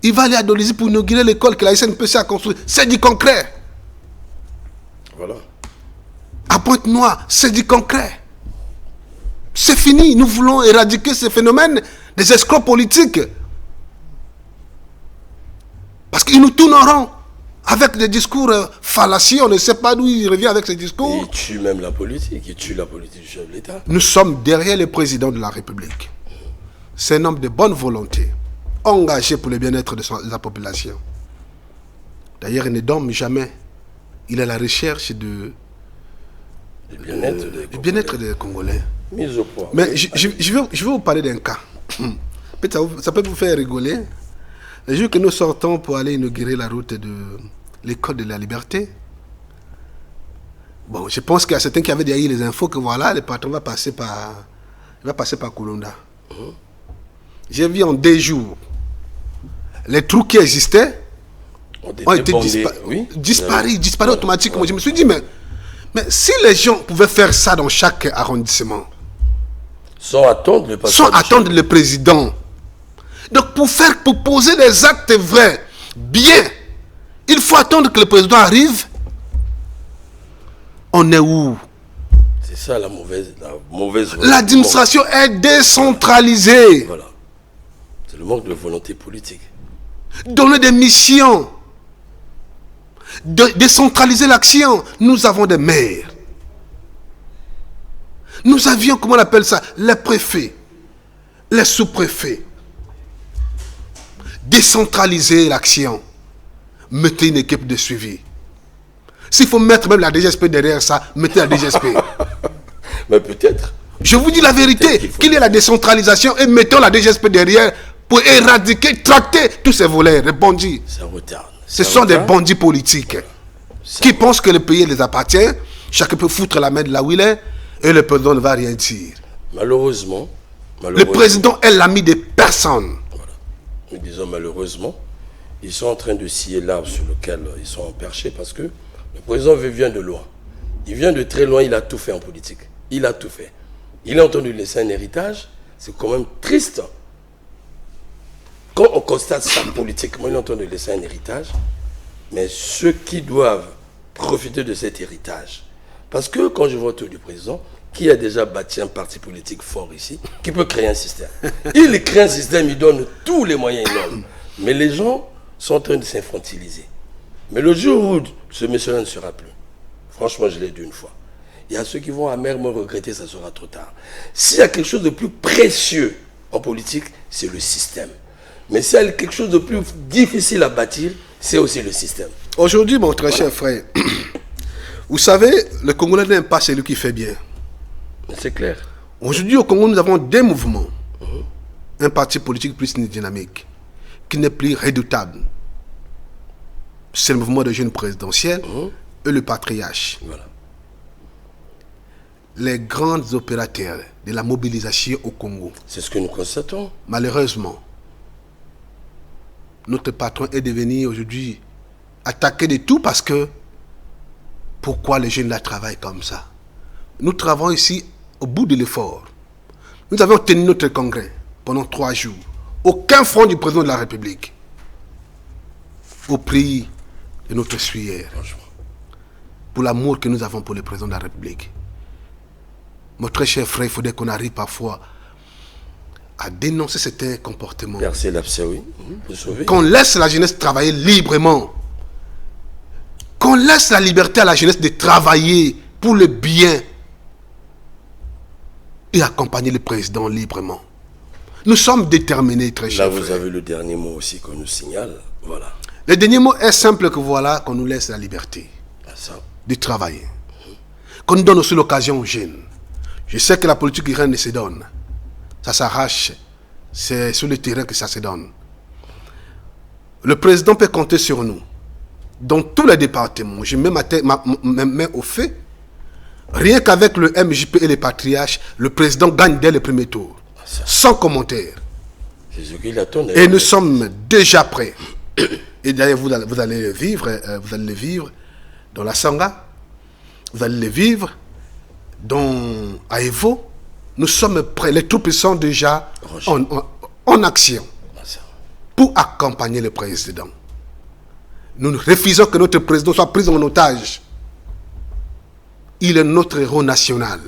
Il va aller à Dolisie pour inaugurer l'école que la SNPC a construite. C'est du concret. Voilà. À Pointe-Noire, c'est du concret. C'est fini. Nous voulons éradiquer ce phénomène des escrocs politiques. Parce qu'ils nous tourneront avec des discours fallacieux. On ne sait pas d'où il revient avec ces discours. Il tue même la politique. Il tue la politique du chef de l'État. Nous sommes derrière le président de la République. C'est un homme de bonne volonté, engagé pour le bien-être de la population. D'ailleurs, il ne dorme jamais. Il est à la recherche du bien-être des Congolais. Mise au point. Mais je vais vous parler d'un cas. Peut-être ça peut vous faire rigoler. Le jour que nous sortons pour aller inaugurer la route de l'école de la liberté, bon, je pense qu'il y a certains qui avaient déjà eu les infos que voilà, le patron va passer par Kulunda. J'ai vu en 2 jours, les trous qui existaient ont été disparus automatiquement. Ouais. Je me suis dit, mais si les gens pouvaient faire ça dans chaque arrondissement, sans attendre le président. Donc pour poser des actes vrais, bien, il faut attendre que le président arrive. On est où? C'est ça la mauvaise L'administration est décentralisée. Voilà. C'est le manque de volonté politique. Donner des missions. Décentraliser l'action. Nous avons des maires. Nous avions, comment on appelle ça, les préfets, les sous-préfets. Décentraliser l'action. Mettez une équipe de suivi. S'il faut mettre même la DGSP derrière ça, mettez la DGSP. Mais peut-être. Je vous dis la vérité, qu'il y ait la décentralisation et mettons la DGSP derrière pour éradiquer, tracter tous ces volets, les bandits. Ça retarde. Ce sont des bandits politiques qui pensent que le pays les appartient. Chacun peut foutre la main de là où il est et le président ne va rien dire. Malheureusement. Le président est l'ami de personne. Voilà. Nous disons malheureusement, ils sont en train de scier l'arbre sur lequel ils sont perchés parce que le président vient de loin. Il vient de très loin, il a tout fait en politique. Il a tout fait. Il est en train de laisser un héritage. C'est quand même triste. Quand on constate ça politiquement, il est en train de laisser un héritage. Mais ceux qui doivent profiter de cet héritage. Parce que quand je vois autour du président, qui a déjà bâti un parti politique fort ici, qui peut créer un système. Il crée un système, il donne tous les moyens énormes. Mais les gens sont en train de s'infantiliser. Mais le jour où ce monsieur-là ne sera plus, franchement, je l'ai dit une fois, il y a ceux qui vont amèrement regretter, ça sera trop tard. S'il y a quelque chose de plus précieux en politique, c'est le système. Mais s'il y a quelque chose de plus difficile à bâtir, c'est aussi le système. Aujourd'hui, mon très cher frère, vous savez, le Congolais n'aime pas celui qui fait bien. C'est clair. Aujourd'hui, au Congo, nous avons 2 mouvements. Un parti politique plus dynamique, qui n'est plus redoutable. C'est le mouvement de jeunes présidentiels et le patriarche. Voilà. Les grands opérateurs de la mobilisation au Congo. C'est ce que nous constatons. Malheureusement, notre patron est devenu aujourd'hui attaqué de tout parce que pourquoi les jeunes là travaillent comme ça? Nous travaillons ici au bout de l'effort. Nous avons tenu notre congrès pendant 3 jours. Aucun front du président de la République. Au prix de notre sueur. Pour l'amour que nous avons pour le président de la République. Mon très cher frère, il faudrait qu'on arrive parfois à dénoncer certains comportements. Percer l'abcès, oui. Pour sauver. Qu'on laisse la jeunesse travailler librement. Qu'on laisse la liberté à la jeunesse de travailler pour le bien et accompagner le président librement. Nous sommes déterminés, très cher frère. Là, vous avez le dernier mot aussi qu'on nous signale. Voilà. Le dernier mot est simple que voilà, qu'on nous laisse la liberté de travailler. Qu'on nous donne aussi l'occasion aux jeunes. Je sais que la politique rien ne se donne. Ça s'arrache. C'est sur le terrain que ça se donne. Le président peut compter sur nous. Dans tous les départements. Je mets ma main au fait. Rien qu'avec le MJP et les patriarches, le président gagne dès le premier tour. Sans commentaire. C'est ce qu'il attend. Et nous sommes déjà prêts. Et d'ailleurs, vous allez le vivre dans la Sanga. Vous allez le vivre à Evo. Nous sommes prêts. Les troupes sont déjà en action pour accompagner le président. Nous refusons que notre président soit pris en otage. Il est notre héros national.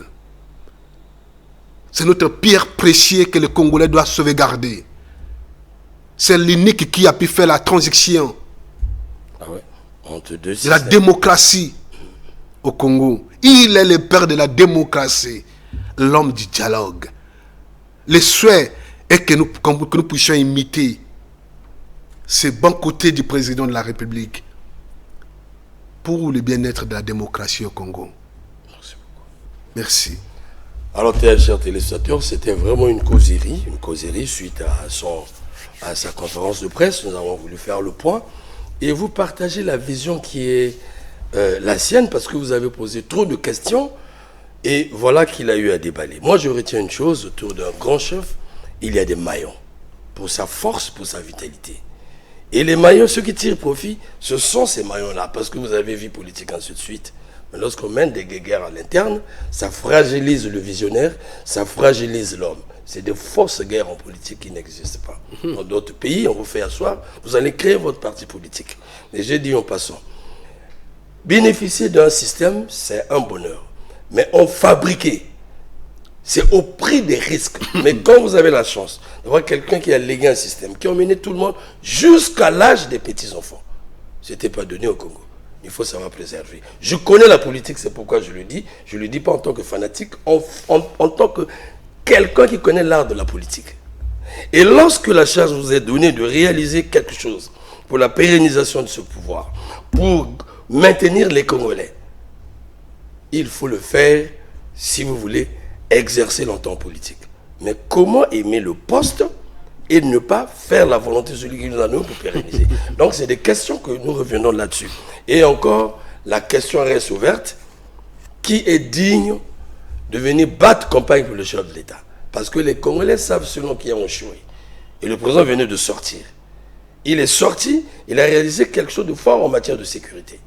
C'est notre pierre précieuse que le Congolais doit sauvegarder. C'est l'unique qui a pu faire la transition Ah ouais. Entre deux de la démocratie au Congo. Il est le père de la démocratie, l'homme du dialogue. Le souhait est que nous puissions imiter ces bons côtés du président de la République pour le bien-être de la démocratie au Congo. Merci beaucoup. Merci. Alors, chers téléspectateurs, c'était vraiment une causerie suite à sa conférence de presse. Nous avons voulu faire le point et vous partager la vision qui est la sienne, parce que vous avez posé trop de questions et voilà qu'il a eu à déballer. Moi, je retiens une chose: autour d'un grand chef, il y a des maillons pour sa force, pour sa vitalité. Et les maillons, ceux qui tirent profit, ce sont ces maillons-là, parce que vous avez vie politique, ainsi de suite. Mais lorsqu'on mène des guerres à l'interne, ça fragilise le visionnaire, ça fragilise l'homme. C'est de fausses guerres en politique qui n'existent pas. Dans d'autres pays, on vous fait asseoir, vous allez créer votre parti politique. Mais j'ai dit en passant, bénéficier d'un système, c'est un bonheur. Mais en fabriquer, c'est au prix des risques. Mais quand vous avez la chance d'avoir quelqu'un qui a légué un système, qui a emmené tout le monde jusqu'à l'âge des petits-enfants, ce n'était pas donné au Congo. Il faut savoir préserver. Je connais la politique, c'est pourquoi je le dis. Je ne le dis pas en tant que fanatique, en tant que quelqu'un qui connaît l'art de la politique. Et lorsque la charge vous est donnée de réaliser quelque chose pour la pérennisation de ce pouvoir, pour maintenir les Congolais, il faut le faire, si vous voulez, exercer longtemps en politique. Mais comment aimer le poste et ne pas faire la volonté de celui qui nous a donné pour pérenniser? Donc c'est des questions que nous revenons là-dessus. Et encore, la question reste ouverte. Qui est digne de venir battre campagne pour le chef de l'État? Parce que les Congolais savent selon qui ont échoué. Et le président venait de sortir. Il est sorti, il a réalisé quelque chose de fort en matière de sécurité.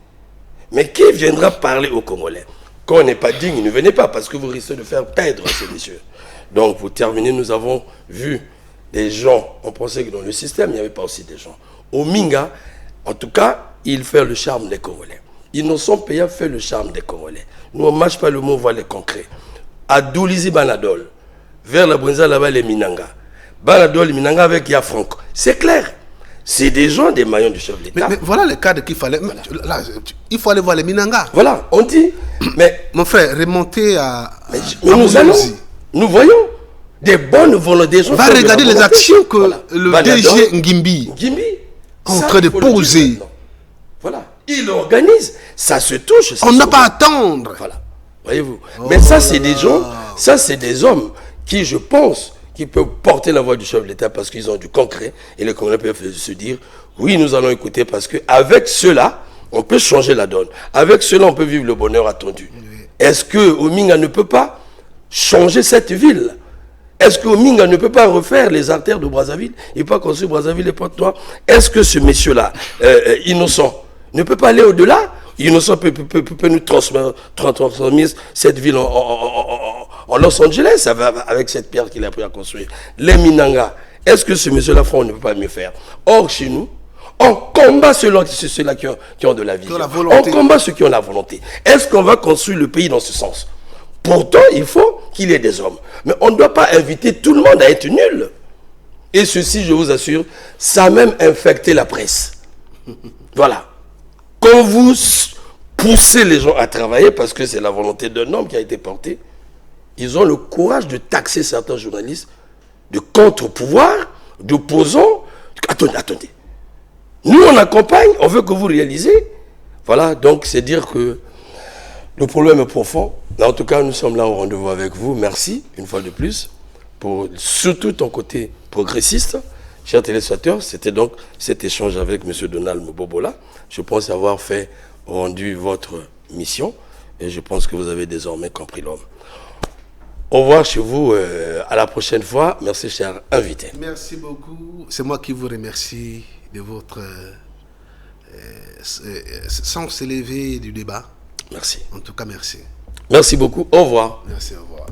Mais qui viendra parler aux Congolais? Quand on n'est pas digne, ne venez pas, parce que vous risquez de faire perdre ces messieurs. Donc, pour terminer, nous avons vu des gens, on pensait que dans le système, il n'y avait pas aussi des gens. Au Minga, en tout cas, il fait le charme des Congolais. Innocent Paya fait le charme des Congolais. Nous, on ne mâche pas le mot, on voit les concrets. À Doulizi Banadol, vers la Brenza, là-bas, les Minanga. Banadol, Minanga avec Yafranco. C'est clair. C'est des gens, des maillons du chef de l'État. Mais voilà le cadre qu'il fallait. Voilà. Là, il faut aller voir les Minanga. Voilà, on dit. Mais mon frère, remonter à. Mais nous voyons des bonnes volontés. Des gens va regarder les actions que le DG Ngimbi est en train de poser. Voilà, il organise, ça se touche. On n'a pas à attendre. Voilà, voyez-vous. Mais ça, c'est des gens, ça, c'est des hommes qui, je pense, qui peuvent porter la voix du chef de l'État parce qu'ils ont du concret et les Congolais peuvent se dire oui, nous allons écouter parce qu'avec cela, on peut changer la donne. Avec cela, on peut vivre le bonheur attendu. Oui. Est-ce que Ominga ne peut pas changer cette ville? Est-ce que Ominga ne peut pas refaire les artères de Brazzaville? Il ne peut pas construire Brazzaville et Pointe-Noire. Est-ce que ce monsieur-là, Innocent, ne peut pas aller au-delà? Innocent peut nous transformer cette ville en Los Angeles avec cette pierre qu'il a pris à construire. Les Minanga, est-ce que ce monsieur-là, on ne peut pas mieux faire? Or, chez nous, on combat ceux-là qui ont de la vision. On combat ceux qui ont la volonté. Est-ce qu'on va construire le pays dans ce sens? Pourtant, il faut qu'il y ait des hommes. Mais on ne doit pas inviter tout le monde à être nul. Et ceci, je vous assure, ça a même infecté la presse. Voilà. Quand vous poussez les gens à travailler, parce que c'est la volonté d'un homme qui a été portée, ils ont le courage de taxer certains journalistes de contre-pouvoir, d'opposants. Attendez. Nous, on accompagne, on veut que vous réalisez. Voilà, donc c'est dire que le problème est profond. Mais en tout cas, nous sommes là au rendez-vous avec vous. Merci, une fois de plus, pour surtout ton côté progressiste. Chers téléspectateurs, c'était donc cet échange avec M. Donald Mobobola. Je pense avoir rendu votre mission et je pense que vous avez désormais compris l'homme. Au revoir chez vous, à la prochaine fois. Merci, cher invité. Merci beaucoup. C'est moi qui vous remercie de votre sans s'élever du débat. Merci. En tout cas, merci. Merci beaucoup. Au revoir. Merci, au revoir.